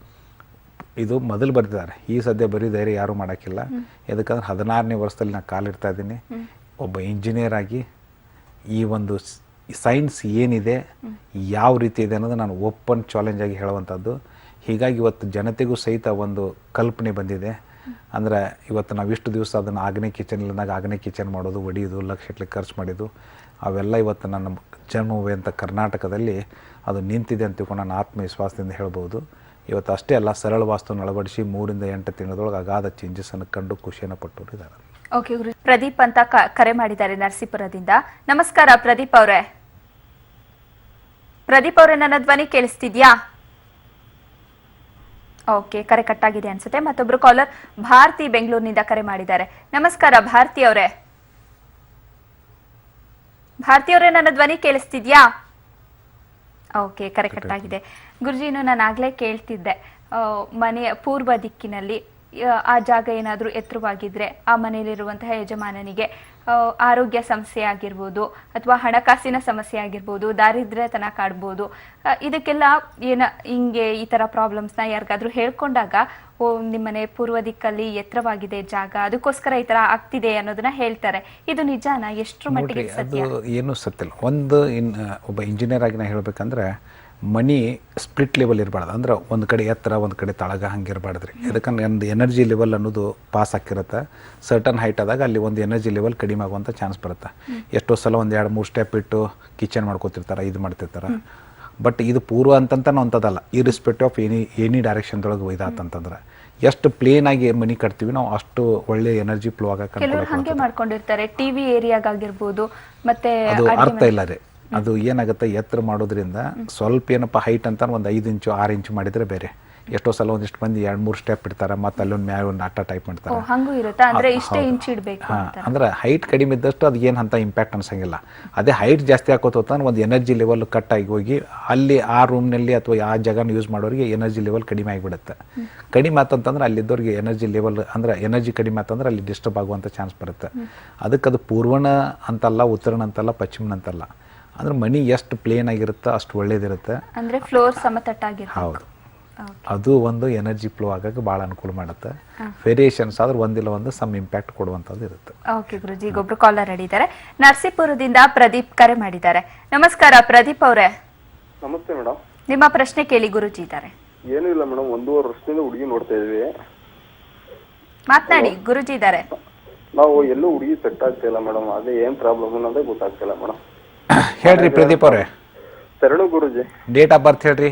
ಇದು ಮೊದಲು ಬರೆದಿದ್ದಾರೆ, ಈ ಸದ್ಯ ಬರೀ ಯಾರೂ ಮಾಡೋಕ್ಕಿಲ್ಲ. ಯಾಕಂದ್ರೆ 16ನೇ ವರ್ಷದಲ್ಲಿ ನಾನು ಕಾಲಿಡ್ತಾ ಇದ್ದೀನಿ. ಒಬ್ಬ ಇಂಜಿನಿಯರ್ ಆಗಿ ಈ ಒಂದು ಸೈನ್ಸ್ ಏನಿದೆ ಯಾವ ರೀತಿ ಇದೆ ಅನ್ನೋದು ನಾನು ಓಪನ್ ಚಾಲೆಂಜ್ ಆಗಿ ಹೇಳುವಂಥದ್ದು. ಹೀಗಾಗಿ ಇವತ್ತು ಜನತೆಗೂ ಸಹಿತ ಒಂದು ಕಲ್ಪನೆ ಬಂದಿದೆ. ಅಂದರೆ ಇವತ್ತು ನಾವು ಇಷ್ಟು ದಿವಸ ಅದನ್ನು ಆಗ್ನೇಯ ಕಿಚನ್ ಇಲ್ಲದಾಗ ಆಗ್ನೇಯ ಕಿಚನ್ ಮಾಡೋದು, ಒಡೆಯೋದು, ಲಕ್ಷಗಟ್ಟಲೆ ಖರ್ಚು ಮಾಡಿದ್ದು ಅವೆಲ್ಲ ಇವತ್ತು ನನ್ನ ಜನ್ಮಭೂಮಿ ಅಂತ ಕರ್ನಾಟಕದಲ್ಲಿ ಅದು ನಿಂತಿದೆ ಅಂತ ತಿಳ್ಕೊಂಡು ನಾನು ಆತ್ಮವಿಶ್ವಾಸದಿಂದ ಹೇಳ್ಬೋದು. ಇವತ್ತು ಅಷ್ಟೇ ಅಲ್ಲ, ಸರಳ ವಾಸ್ತುವನ್ನು ಅಳವಡಿಸಿ 3 ರಿಂದ 8 ತಿಂಗಳೊಳಗೆ ಅಗಾಧ ಚೇಂಜಸ್ಸನ್ನು ಕಂಡು ಖುಷಿಯನ್ನು ಪಟ್ಟವರು ಇದ್ದಾರೆ. ಓಕೆ ಗುರು. ಪ್ರದೀಪ್ ಅಂತ ಕರೆ ಮಾಡಿದ್ದಾರೆ ನರಸೀಪುರದಿಂದ. ನಮಸ್ಕಾರ ಪ್ರದೀಪ್ ಅವರೇ. ಪ್ರದೀಪ್ ಅವರೇ, ನನ್ನ ಧ್ವನಿ ಕೇಳಿಸ್ತಿದ್ಯಾ? ಓಕೆ, ಕರೆ ಕಟ್ಟಾಗಿದೆ ಅನ್ಸುತ್ತೆ. ಮತ್ತೊಬ್ರು ಕಾಲರ್ ಭಾರತಿ ಬೆಂಗಳೂರಿನಿಂದ ಕರೆ ಮಾಡಿದ್ದಾರೆ. ನಮಸ್ಕಾರ ಭಾರತಿ ಅವರೇ. ಭಾರತಿ ಅವರೇ, ನನ್ನ ಧ್ವನಿ ಕೇಳಿಸ್ತಿದ್ಯಾ? ಓಕೆ, ಕರೆ ಕಟ್ಟಾಗಿದೆ. ಗುರುಜಿನು ನಾನು ಆಗ್ಲೇ ಕೇಳ್ತಿದ್ದೆ, ಮನೆಯ ಪೂರ್ವ ದಿಕ್ಕಿನಲ್ಲಿ ಆ ಜಾಗ ಏನಾದರೂ ಎತ್ತರವಾಗಿದ್ರೆ ಆ ಮನೆಯಲ್ಲಿರುವಂತಹ ಯಜಮಾನನಿಗೆ ಆರೋಗ್ಯ ಸಮಸ್ಯೆ ಆಗಿರ್ಬೋದು ಅಥವಾ ಹಣಕಾಸಿನ ಸಮಸ್ಯೆ ಆಗಿರ್ಬೋದು, ದಾರಿದ್ರ್ಯತನ ಕಾಡ್ಬೋದು. ಇದಕ್ಕೆಲ್ಲ ಹಿಂಗೆ ಈ ಥರ ಪ್ರಾಬ್ಲಮ್ಸ್ನ ಯಾರಿಗಾದ್ರೂ ಹೇಳ್ಕೊಂಡಾಗ ನಿಮ್ಮನೆ ಪೂರ್ವ ದಿಕ್ಕಲ್ಲಿ ಎತ್ತರವಾಗಿದೆ ಜಾಗ, ಅದಕ್ಕೋಸ್ಕರ ಈ ಥರ ಆಗ್ತಿದೆ ಅನ್ನೋದನ್ನ ಹೇಳ್ತಾರೆ. ಇದು ನಿಜಾನ? ಎಷ್ಟರ ಮಟ್ಟಿಗೆ ಸತ್ಯ? ಅದು ಏನೂ ಸತ್ತಿಲ್ಲ. ಒಬ್ಬ ಇಂಜಿನಿಯರ್ ಆಗಿ ನಾನು ಹೇಳ್ಬೇಕಂದ್ರೆ ಮನಿ ಸ್ಪ್ಲಿಟ್ ಲೆವೆಲ್ ಇರಬಾರ್ದು. ಅಂದ್ರೆ ಒಂದು ಕಡೆ ಎತ್ತರ ಒಂದು ಕಡೆ ತಳಗ ಹಂಗೆ ಇರಬಾರ್ದು ರೀ. ಯಾಕಂದ್ರೆ ಒಂದು ಎನರ್ಜಿ ಲೆವೆಲ್ ಅನ್ನೋದು ಪಾಸ್ ಆಗಿರುತ್ತೆ. ಸರ್ಟನ್ ಹೈಟ್ ಆದಾಗ ಅಲ್ಲಿ ಒಂದು ಎನರ್ಜಿ ಲೆವೆಲ್ ಕಡಿಮೆ ಆಗುವಂಥ ಚಾನ್ಸ್ ಬರುತ್ತೆ. ಎಷ್ಟೋ ಸಲ ಒಂದು 2-3 ಸ್ಟೆಪ್ ಇಟ್ಟು ಕಿಚನ್ ಮಾಡ್ಕೋತಿರ್ತಾರೆ, ಇದು ಮಾಡ್ತಿರ್ತಾರೆ. ಬಟ್ ಇದು ಪೂರ್ವ ಅಂತಂತಾನು ಅಂಥದ್ದಲ್ಲ. ಇರ್ರೆಸ್ಪೆಕ್ಟಿವ್ ಆಫ್ ಎನಿ ಡೈರೆಕ್ಷನ್ದೊಳಗೆ ಒಯ್ದಾತಂತಂದ್ರೆ ಎಷ್ಟು ಪ್ಲೇನ್ ಆಗಿ ಮನಿ ಕಟ್ತೀವಿ ನಾವು ಅಷ್ಟು ಒಳ್ಳೆ ಎನರ್ಜಿ ಫ್ಲೋ ಆಗಕ್ಕೆ ಕೆಲವರು ಹಾಗೆ ಮಾಡ್ಕೊಂಡಿರ್ತಾರೆ. ಟಿವಿ ಏರಿಯಾಗಾಗಿರ್ಬೋದು, ಮತ್ತೆ ಅದು ಅರ್ಥ ಇಲ್ಲ ರೀ. ಅದು ಏನಾಗುತ್ತೆ, ಎತ್ತರ ಮಾಡೋದ್ರಿಂದ ಸ್ವಲ್ಪ ಏನಪ್ಪ ಹೈಟ್ ಅಂತ ಒಂದು 5 ಇಂಚು 6 ಇಂಚು ಮಾಡಿದರೆ ಬೇರೆ. ಎಷ್ಟೋ ಸಲ ಒಂದಿಷ್ಟು ಮಂದಿ 2-3 ಸ್ಟೆಪ್ ಇಡ್ತಾರೆ, ಮತ್ತೆ ಅಲ್ಲೊಂದು ಮ್ಯಾಗ ಒಂದು ಆಟ ಟೈಪ್ ಮಾಡ್ತಾರೆ. ಅಂದ್ರೆ ಹೈಟ್ ಕಡಿಮೆ ಇದ್ದಷ್ಟು ಅದು ಏನು ಅಂತ ಇಂಪ್ಯಾಕ್ಟ್ ಅನ್ಸಂಗಿಲ್ಲ. ಅದೇ ಹೈಟ್ ಜಾಸ್ತಿ ಹಾಕೋತ ಹೋಗ್ತಾನೆ ಒಂದು ಎನರ್ಜಿ ಲೆವೆಲ್ ಕಟ್ ಆಗಿ ಹೋಗಿ ಅಲ್ಲಿ ಆ ರೂಮ್ನಲ್ಲಿ ಅಥವಾ ಆ ಜಾಗನ ಯೂಸ್ ಮಾಡೋರಿಗೆ ಎನರ್ಜಿ ಲೆವೆಲ್ ಕಡಿಮೆ ಆಗಿಬಿಡುತ್ತೆ. ಕಡಿಮೆ ಆತಂತಂದ್ರೆ ಅಲ್ಲಿದ್ದವ್ರಿಗೆ ಎನರ್ಜಿ ಲೆವೆಲ್ ಅಂದ್ರೆ ಎನರ್ಜಿ ಕಡಿಮೆ ಆತಂದ್ರೆ ಅಲ್ಲಿ ಡಿಸ್ಟರ್ಬ್ ಆಗುವಂಥ ಚಾನ್ಸ್ ಬರುತ್ತೆ. ಅದಕ್ಕೆ ಅದು ಪೂರ್ವಣ ಅಂತಲ್ಲ, ಉತ್ತರಣ ಅಂತಲ್ಲ, ಪಶ್ಚಿಮನ ಅಂತಲ್ಲ. ಅಂದ್ರೆ ಮನಿ ಎಷ್ಟು ಪ್ಲೇನ್ ಆಗಿರುತ್ತೆ ಅಷ್ಟು ಒಳ್ಳೇದಿರುತ್ತೆ. ಅಂದ್ರೆ ಫ್ಲೋರ್ ಸಮತಟ್ಟಾಗಿರುತ್ತೆ. ಹೌದು, ಅದು ಒಂದು ಎನರ್ಜಿ ಫ್ಲೋ ಆಗಕ್ಕೆ ಭಾಳ ಅನುಕೂಲ ಮಾಡುತ್ತೆ. ವೇರಿಯೇಷನ್ಸ್ ಆದ್ರೆ ಒಂದಿಲ್ಲ ಒಂದು ಸಮ್ ಇಂಪ್ಯಾಕ್ಟ್ ಕೊಡುವಂಥದ್ದು ಇರುತ್ತೆ. ಓಕೆ ಗುರುಜಿ, ಈಗ ಒಬ್ರು ಕಾಲರ್ ಹೇಳಿದ್ದಾರೆ. ನರಸೀಪುರದಿಂದ ಪ್ರದೀಪ್ ಕರೆ ಮಾಡಿದ್ದಾರೆ. ನಮಸ್ಕಾರ ಪ್ರದೀಪ್ ಅವರೇ. ನಮಸ್ತೆ ಮೇಡಮ್. ನಿಮ್ಮ ಪ್ರಶ್ನೆ ಕೇಳಿ ಗುರುಜಿ ಇದ್ದಾರೆ. ಏನೂ ಇಲ್ಲ ಮೇಡಮ್, 1.5 ವರ್ಷದಿಂದ ಹುಡುಗಿ ನೋಡ್ತಾ ಇದೀವಿ. ಮಾತನಾಡಿ, ಗುರುಜಿ ಇದ್ದಾರೆ. ನಾವು ಎಲ್ಲೂ ಹುಡುಗಿ ಸೆಟ್ ಆಗ್ತಿಲ್ಲ ಮೇಡಮ್. ಅದೇ ಏನ್ ಪ್ರಾಬ್ಲಮ್ ಅನ್ನೋದೇ ಗೊತ್ತಾಗ್ತಿಲ್ಲ ಮೇಡಮ್. ಹೇಳ್ರಿ ಪ್ರದೀಪ್ ಅವರೇ. ಶರಣು ಗುರುಜಿ. ಡೇಟ್ ಆಫ್ ಬರ್ತ್ ಹೇಳ್ರಿ.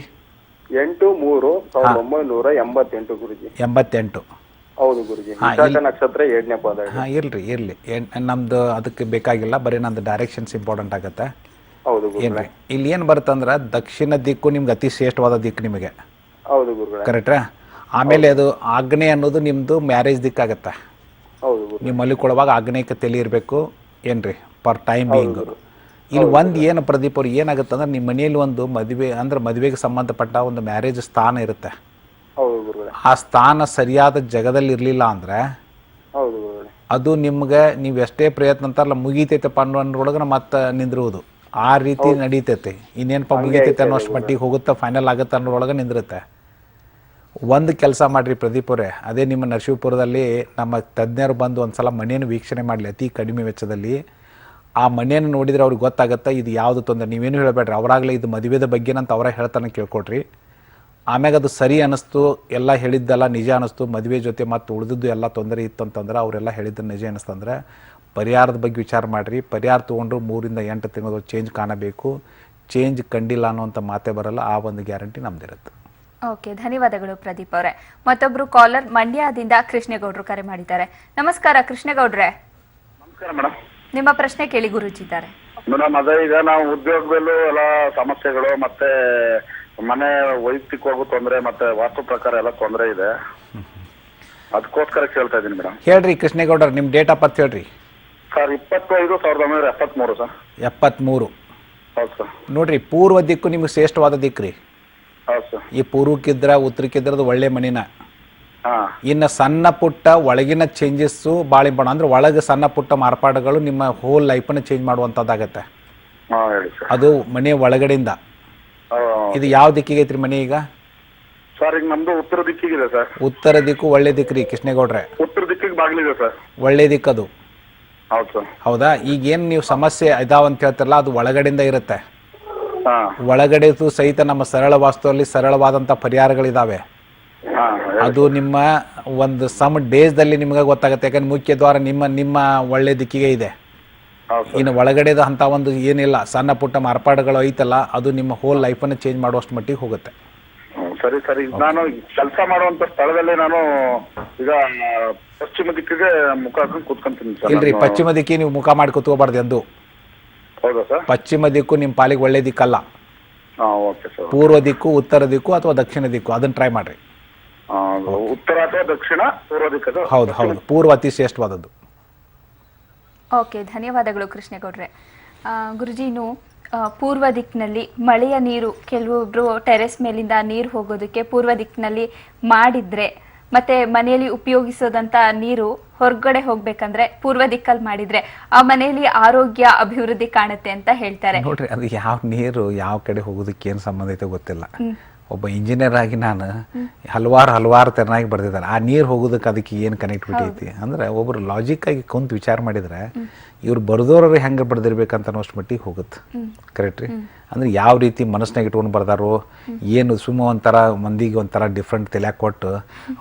8/3/1988 ಗುರುಜಿ. 88. ಹೌದು ಗುರುಜಿ. ನಕ್ಷತ್ರ 7ನೇ ಪಾದ. ಇರ್ಲಿ ನಮ್ದು ಅದಕ್ಕೆ ಬೇಕಾಗಿಲ್ಲ, ಬರೀ ನಂದು ಡೈರೆಕ್ಷನ್ಸ್ ಇಂಪಾರ್ಟೆಂಟ್ ಆಗತ್ತೆ. ಹೌದು ಏನ್ರಿ, ಇಲ್ಲಿ ಏನ್ ಬರುತ್ತಂದ್ರ ದಕ್ಷಿಣ ದಿಕ್ಕು ನಿಮ್ಗೆ ಅತಿ ಶ್ರೇಷ್ಠವಾದ ದಿಕ್ಕು ನಿಮಗೆ. ಹೌದು ಗುರುಗಳೇ. ಕರೆಕ್ಟ್ರಾ? ಆಮೇಲೆ ಅದು ಆಗ್ನೇಯ ಅನ್ನೋದು ನಿಮ್ದು ಮ್ಯಾರೇಜ್ ದಿಕ್ಕಾಗತ್ತೆ. ಹೌದು. ನೀವು ಮಲಿಕೊಳ್ಳುವಾಗ ಆಗ್ನೇಯಕ್ಕೆ ತಲೆ ಇರಬೇಕು ಏನ್ರಿ, ಫಾರ್ ಟೈಮ್ ಬೀಯಿಂಗ್. ಇಲ್ಲಿ ಒಂದು ಏನು ಪ್ರದೀಪ್ ಅವ್ರು ಏನಾಗುತ್ತೆ ಅಂದ್ರೆ ನಿಮ್ಮ ಮನೆಯಲ್ಲಿ ಒಂದು ಮದುವೆ ಅಂದ್ರೆ ಮದುವೆಗೆ ಸಂಬಂಧಪಟ್ಟ ಒಂದು ಮ್ಯಾರೇಜ್ ಸ್ಥಾನ ಇರುತ್ತೆ. ಆ ಸ್ಥಾನ ಸರಿಯಾದ ಜಗದಲ್ಲಿ ಇರಲಿಲ್ಲ ಅಂದ್ರೆ ಅದು ನಿಮ್ಗೆ ನೀವು ಎಷ್ಟೇ ಪ್ರಯತ್ನ ಅಂತಾರಲ್ಲ ಮುಗಿತೈತೆ ಅನ್ನೋದ್ರೊಳಗೆ ಮತ್ತೆ ನಿಂದಿರುವುದು ಆ ರೀತಿ ನಡೀತೈತೆ. ಇನ್ನೇನಪ್ಪ ಮುಗಿತೈತೆ ಅನ್ನೋಷ್ಟು ಮಟ್ಟಿಗೆ ಹೋಗುತ್ತೆ, ಫೈನಲ್ ಆಗುತ್ತೆ ಅನ್ನೋದ್ರೊಳಗೆ ನಿಂದಿರುತ್ತೆ. ಒಂದು ಕೆಲಸ ಮಾಡಿರಿ ಪ್ರದೀಪ್ ಅವರೇ, ಅದೇ ನಿಮ್ಮ ನರಸೀಪುರದಲ್ಲಿ ನಮ್ಮ ತಜ್ಞರು ಬಂದು ಒಂದು ಸಲ ಮನೆಯನ್ನು ವೀಕ್ಷಣೆ ಮಾಡಲಿ ಅತಿ ಕಡಿಮೆ ವೆಚ್ಚದಲ್ಲಿ. ಆ ಮನೆಯನ್ನು ನೋಡಿದರೆ ಅವ್ರಿಗೆ ಗೊತ್ತಾಗುತ್ತೆ ಇದು ಯಾವುದು ತೊಂದರೆ. ನೀವೇನು ಹೇಳಬೇಡ್ರಿ, ಅವರಾಗಲೇ ಇದು ಮದುವೆದ ಬಗ್ಗೆನಂತ ಅವರ ಹೇಳ್ತಾನೆ ಕೇಳ್ಕೊಡ್ರಿ. ಆಮ್ಯಾಗ ಅದು ಸರಿ ಅನ್ನಿಸ್ತು, ಎಲ್ಲ ಹೇಳಿದ್ದೆಲ್ಲ ನಿಜ ಅನ್ನಿಸ್ತು, ಮದುವೆ ಜೊತೆ ಮತ್ತು ಉಳಿದಿದ್ದು ಎಲ್ಲ ತೊಂದರೆ ಇತ್ತು ಅಂತಂದ್ರೆ ಅವರೆಲ್ಲ ಹೇಳಿದ್ದು ನಿಜ ಅನ್ನಿಸ್ತಂದ್ರೆ ಪರಿಹಾರದ ಬಗ್ಗೆ ವಿಚಾರ ಮಾಡಿರಿ. ಪರಿಹಾರ ತೊಗೊಂಡ್ರು 3 ರಿಂದ 8 ತಿಂಗಳು ಚೇಂಜ್ ಕಾಣಬೇಕು. ಚೇಂಜ್ ಕಂಡಿಲ್ಲ ಅನ್ನೋಂಥ ಮಾತೇ ಬರಲ್ಲ. ಆ ಒಂದು ಗ್ಯಾರಂಟಿ ನಮ್ದಿರುತ್ತೆ. ಓಕೆ, ಧನ್ಯವಾದಗಳು ಪ್ರದೀಪ್ ಅವರೇ. ಮತ್ತೊಬ್ರು ಕಾಲರ್ ಮಂಡ್ಯದಿಂದ ಕೃಷ್ಣೇಗೌಡರು ಕರೆ ಮಾಡಿದ್ದಾರೆ. ನಮಸ್ಕಾರ ಕೃಷ್ಣೇಗೌಡ್ರೆ. ನಮಸ್ಕಾರ ಮೇಡಮ್. ನಿಮ್ಮ ಪ್ರಶ್ನೆ ಕೇಳಿ ಗುರೂಜಿ ಇದ್ದಾರೆ. ಮೇಡಮ್ ಅದೇ ಈಗ ನಾವು ಉದ್ಯೋಗದಲ್ಲೂ ಎಲ್ಲ ಸಮಸ್ಯೆಗಳು ಮತ್ತೆ ಮನೆ ವೈಯಕ್ತಿಕವಾಗೂ ತೊಂದರೆ ಮತ್ತೆ ವಾಸ್ತು ಪ್ರಕಾರ ಎಲ್ಲ ತೊಂದರೆ ಇದೆ, ಅದಕ್ಕೋಸ್ಕರ ಕೇಳ್ತಾ ಇದ್ದೀನಿ ಮೇಡಮ್. ಹೇಳ್ರಿ ಕೃಷ್ಣೇಗೌಡರು, ನಿಮ್ಮ ಡೇಟ್ ಆಫ್ ಬರ್ತ್ ಹೇಳ್ರಿ. Sir 25/1973 sir. 73. ಹೌದು ಸರ್. ನೋಡ್ರಿ, ಪೂರ್ವ ದಿಕ್ಕು ನಿಮ್ಗೆ ಶ್ರೇಷ್ಠವಾದ ದಿಕ್ಕ್ರಿ. ಹೌದು ಸರ್. ಈ ಪೂರ್ವಕ್ಕಿದ್ರ ಉತ್ತರಕ್ಕಿದ್ರದ್ದು ಒಳ್ಳೆ ಮನಿನ. ಹಾಂ. ಇನ್ನು ಸಣ್ಣ ಪುಟ್ಟ ಒಳಗಿನ ಚೇಂಜಸ್ಸು ಭಾಳ ಇಂಪಾರ್ಟೆಂಟ್. ಅಂದ್ರೆ ಒಳಗೆ ಸಣ್ಣ ಪುಟ್ಟ ಮಾರ್ಪಾಡುಗಳು ನಿಮ್ಮ ಹೋಲ್ ಲೈಫನ್ನು ಚೇಂಜ್ ಮಾಡುವಂಥದ್ದಾಗತ್ತೆ. ಹಾಂ ಹೇಳಿ ಸರ್. ಅದು ಮನೆಯ ಒಳಗಡೆಯಿಂದ. ಇದು ಯಾವ ದಿಕ್ಕಿಗೆ ಐತ್ರಿ ಮನೆ ಈಗ? ಸರ್ ಈಗ ನಮ್ದು ಉತ್ತರ ದಿಕ್ಕಿಗಿದೆ ಸರ್. ಉತ್ತರ ದಿಕ್ಕು ಒಳ್ಳೆ ದಿಕ್ಕ್ರಿ ಕೃಷ್ಣೇಗೌಡ್ರೆ. ಉತ್ತರ ದಿಕ್ಕಿಗೆ ಬಾಗಿಲಿದೆ ಸರ್. ಒಳ್ಳೆ ದಿಕ್ಕದು. ಹೌದು ಸರ್. ಹೌದಾ? ಈಗೇನು ನೀವು ಸಮಸ್ಯೆ ಇದಾವಂತ ಹೇಳ್ತಾರಲ್ಲ, ಅದು ಒಳಗಡೆಯಿಂದ ಇರುತ್ತೆ. ಹಾಂ. ಒಳಗಡೆದು ಸಹಿತ ನಮ್ಮ ಸರಳ ವಾಸ್ತುವಲ್ಲಿ ಸರಳವಾದಂಥ ಪರಿಹಾರಗಳಿದಾವೆ. ಅದು ನಿಮ್ಮ ಒಂದು ಸಮ್ ಡೇಸ್ದಲ್ಲಿ ನಿಮ್ಗೆ ಗೊತ್ತಾಗುತ್ತೆ. ಯಾಕಂದ್ರೆ ಮುಖ್ಯ ದ್ವಾರ ನಿಮ್ಮ ಒಳ್ಳೆ ದಿಕ್ಕಿಗೆ ಇದೆ. ಇನ್ನು ಒಳಗಡೆದ ಅಂತ ಒಂದು ಏನಿಲ್ಲ, ಸಣ್ಣ ಪುಟ್ಟ ಮಾರ್ಪಾಡುಗಳು ಐತಲ್ಲ, ಅದು ನಿಮ್ಮ ಹೋಲ್ ಲೈಫನ್ನು ಚೇಂಜ್ ಮಾಡುವಷ್ಟು ಮಟ್ಟಿಗೆ ಹೋಗುತ್ತೆ. ಸರಿ ಸರಿ. ನಾನು ಕೆಲಸ ಮಾಡುವಂತ ಸ್ಥಳದಲ್ಲಿ ನಾನು ಈಗ ಪಶ್ಚಿಮ ದಿಕ್ಕಿಗೆ ಮುಖ ಹಾಕೊಂಡು ಕೂತ್ಕೊಂತೀನಿ ಸರ್. ಇಲ್ರಿ, ಪಶ್ಚಿಮ ದಿಕ್ಕಿಗೆ ನೀವು ಮುಖ ಮಾಡಿ ಕೂತ್ಕೋಬಾರ್ದು ಎಂದು. ಹೌದಾ ಸರ್? ಪಶ್ಚಿಮ ದಿಕ್ಕು ನಿಮ್ಮ ಪಾಲಿಗೆ ಒಳ್ಳೆ ದಿಕ್ಕಲ್ಲ. Okay sir. ಪೂರ್ವ ದಿಕ್ಕು, ಉತ್ತರ ದಿಕ್ಕು ಅಥವಾ ದಕ್ಷಿಣ ದಿಕ್ಕು, ಅದನ್ನ ಟ್ರೈ ಮಾಡ್ರಿ. ಉತ್ತರ ಅಥವಾ ದಕ್ಷಿಣ, ಪೂರ್ವ ದಿಕ್ಕದು. ಹೌದು ಹೌದು, ಪೂರ್ವ ಅತಿ ಶ್ರೇಷ್ಠವಾದದ್ದು. ಓಕೆ, ಧನ್ಯವಾದಗಳು ಕೃಷ್ಣೇಗೌಡ್ರೆ. ಗುರುಜಿ, ಇನ್ನು ಪೂರ್ವ ದಿಕ್ಕಿನಲ್ಲಿ ಮಳೆಯ ನೀರು, ಕೆಲವೊಬ್ರು ಟೆರೆಸ್ ಮೇಲಿಂದ ನೀರು ಹೋಗೋದಕ್ಕೆ ಪೂರ್ವ ದಿಕ್ಕಿನಲ್ಲಿ ಮಾಡಿದ್ರೆ, ಮತ್ತೆ ಮನೆಯಲ್ಲಿ ಉಪಯೋಗಿಸೋದಂತ ನೀರು ಹೊರಗಡೆ ಹೋಗ್ಬೇಕಂದ್ರೆ ಪೂರ್ವ ದಿಕ್ಕಲ್ಲಿ ಮಾಡಿದ್ರೆ ಆ ಮನೆಯಲ್ಲಿ ಆರೋಗ್ಯ ಅಭಿವೃದ್ಧಿ ಕಾಣುತ್ತೆ ಅಂತ ಹೇಳ್ತಾರೆ. ನೋಡ್ರಿ, ಅದು ಯಾವ ನೀರು ಯಾವ ಕಡೆ ಹೋಗೋದಕ್ಕೆ ಏನು ಸಂಬಂಧ ಐತೆ ಗೊತ್ತಿಲ್ಲ. ಒಬ್ಬ ಇಂಜಿನಿಯರ್ ಆಗಿ ನಾನು ಹಲವಾರು ತೆರನಾಗಿ ಬರ್ದಿದ್ದಾರೆ. ಆ ನೀರು ಹೋಗೋದಕ್ಕೆ ಅದಕ್ಕೆ ಏನು ಕನೆಕ್ಟಿವಿಟಿ ಐತಿ ಅಂದ್ರೆ, ಒಬ್ರು ಲಾಜಿಕ್ಕಾಗಿ ಕುಂತು ವಿಚಾರ ಮಾಡಿದ್ರೆ ಇವ್ರು ಬರ್ದೋರು ಹೆಂಗೆ ಬರ್ದಿರ್ಬೇಕಂತ ಅನ್ನೋಷ್ಟು ಮಟ್ಟಿಗೆ ಹೋಗುತ್ತೆ. ಕರೆಕ್ಟ್ ರೀ? ಅಂದ್ರೆ ಯಾವ ರೀತಿ ಮನಸ್ಸಿನಾಗ ಇಟ್ಕೊಂಡು ಬರ್ದಾರೋ ಏನು, ಸುಮ್ಮ ಒಂಥರ ಮಂದಿಗೆ ಒಂಥರ ಡಿಫ್ರೆಂಟ್ ತಲೆ ಕೊಟ್ಟು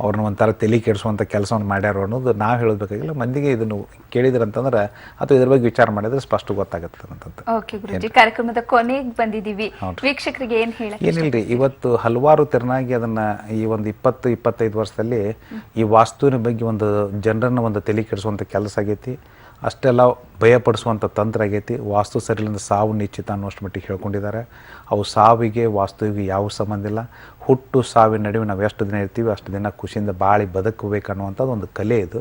ಅವ್ರನ್ನ ಒಂಥರ ತಲೆ ಕೆಡಿಸುವಂಥ ಕೆಲಸವನ್ನು ಮಾಡ್ಯಾರೋ ಅನ್ನೋದು ನಾವು ಹೇಳೋದಕ್ಕಾಗಿಲ್ಲ. ಮಂದಿಗೆ ಇದನ್ನು ಕೇಳಿದ್ರಂತಂದ್ರೆ ಅಥವಾ ಇದ್ರ ಬಗ್ಗೆ ವಿಚಾರ ಮಾಡಿದ್ರೆ ಸ್ಪಷ್ಟ ಗೊತ್ತಾಗುತ್ತೆ ಅಂತಂತ. ಓಕೆ ಗುರುಜಿ, ಕಾರ್ಯಕ್ರಮದ ಕೊನೆಗೆ ಬಂದಿದ್ದೀವಿ. ವೀಕ್ಷಕರಿಗೆ ಏನು ಹೇಳಿ? ಏನಿಲ್ರಿ, ಇವತ್ತು ಹಲವಾರು ತೆರನಾಗಿ ಅದನ್ನ ಈ ಒಂದು 20-25 ವರ್ಷದಲ್ಲಿ ಈ ವಾಸ್ತುವಿನ ಬಗ್ಗೆ ಒಂದು ಜನರನ್ನ ಒಂದು ತಲೆ ಕೆಡಿಸುವಂಥ ಕೆಲಸ ಆಗೈತಿ. ಅಷ್ಟೆಲ್ಲ ಭಯಪಡಿಸುವಂಥ ತಂತ್ರ ಆಗೈತಿ. ವಾಸ್ತು ಸರಿಲಿಂದ ಸಾವು ನಿಶ್ಚಿತ ಅನ್ನೋಷ್ಟು ಮಟ್ಟಿಗೆ ಹೇಳ್ಕೊಂಡಿದ್ದಾರೆ. ಅವು ಸಾವಿಗೆ ವಾಸ್ತುವಿಗೆ ಯಾವ ಸಂಬಂಧ ಇಲ್ಲ. ಹುಟ್ಟು ಸಾವಿನ ನಡುವೆ ನಾವು ಎಷ್ಟು ದಿನ ಇರ್ತೀವಿ ಅಷ್ಟು ದಿನ ಖುಷಿಯಿಂದ ಬಾಳಿ ಬದುಕಬೇಕನ್ನುವಂಥದ್ದು ಒಂದು ಕಲೆ ಇದು.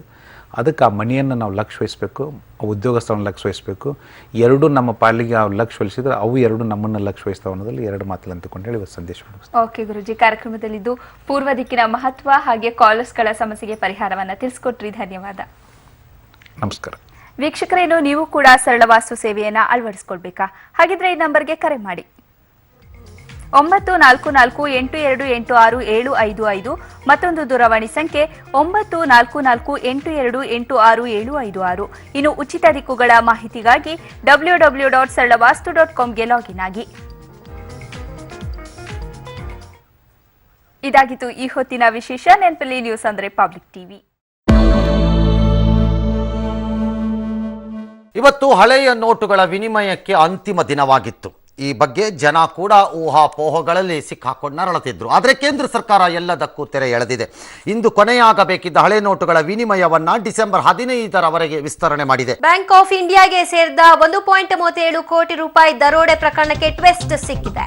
ಅದಕ್ಕೆ ಆ ಮನೆಯನ್ನು ನಾವು ಲಕ್ಷ್ಯ ವಹಿಸಬೇಕು, ಉದ್ಯೋಗಸ್ಥರನ್ನು ಲಕ್ಷ್ಯ ವಹಿಸಬೇಕು. ಎರಡೂ ನಮ್ಮ ಪಾಲಿಗೆ ನಾವು ಲಕ್ಷ್ಯ ವಹಿಸಿದ್ರೆ ಅವು ಎರಡು ನಮ್ಮನ್ನು ಲಕ್ಷ್ಯ ವಹಿಸ್ತಾವೆ ಅನ್ನೋದ್ರಲ್ಲಿ ಎರಡು ಮಾತಲ್ಲಿ ಅಂತಕೊಂಡು ಹೇಳಿ ಸಂದೇಶ ಮಾಡಿಸ್ತೀವಿ. ಓಕೆ ಗುರುಜಿ, ಕಾರ್ಯಕ್ರಮದಲ್ಲಿದ್ದು ಪೂರ್ವ ದಿಕ್ಕಿನ ಮಹತ್ವ ಹಾಗೆ ಕಾಲರ್ಸ್ಗಳ ಸಮಸ್ಯೆಗೆ ಪರಿಹಾರವನ್ನು ತಿಳಿಸ್ಕೊಟ್ರಿ. ಧನ್ಯವಾದ. ನಮಸ್ಕಾರ. ವೀಕ್ಷಕರೇನು ನೀವು ಕೂಡ ಸರಳ ವಾಸ್ತು ಸೇವೆಯನ್ನು ಅಳವಡಿಸಿಕೊಳ್ಬೇಕಾ? ಹಾಗಿದ್ರೆ ಈ ನಂಬರ್ಗೆ ಕರೆ ಮಾಡಿ. 9448286755 ಮತ್ತೊಂದು ದೂರವಾಣಿ ಸಂಖ್ಯೆ 9448286756. ಇನ್ನು ಉಚಿತ ದಿಕ್ಕುಗಳ ಮಾಹಿತಿಗಾಗಿ www.saralavastu.com ಲಾಗಿನ್ ಆಗಿ. ಇದಾಗಿತ್ತು ಈ ಹೊತ್ತಿನ ವಿಶೇಷ. ನೆನಪಲ್ಲಿ ನ್ಯೂಸ್ ಅಂದ್ರೆ ಪಬ್ಲಿಕ್ ಟಿವಿ. ಇವತ್ತು ಹಳೆಯ ನೋಟುಗಳ ವಿನಿಮಯಕ್ಕೆ ಅಂತಿಮ ದಿನವಾಗಿತ್ತು. ಈ ಬಗ್ಗೆ ಜನ ಕೂಡ ಊಹಾಪೋಹಗಳಲ್ಲಿ ಸಿಕ್ಕಾಕೊಂಡು ನರಳುತ್ತಿದ್ರು. ಆದರೆ ಕೇಂದ್ರ ಸರ್ಕಾರ ಎಲ್ಲದಕ್ಕೂ ತೆರೆ ಎಳೆದಿದೆ. ಇಂದು ಕೊನೆಯಾಗಬೇಕಿದ್ದ ಹಳೆ ನೋಟುಗಳ ವಿನಿಮಯವನ್ನ ಡಿಸೆಂಬರ್ 15ರವರೆಗೆ ವಿಸ್ತರಣೆ ಮಾಡಿದೆ. ಬ್ಯಾಂಕ್ ಆಫ್ ಇಂಡಿಯಾಗೆ ಸೇರಿದ 1.37 ಕೋಟಿ ರೂಪಾಯಿ ದರೋಡೆ ಪ್ರಕರಣಕ್ಕೆ ಟ್ವಿಸ್ಟ್ ಸಿಕ್ಕಿದೆ.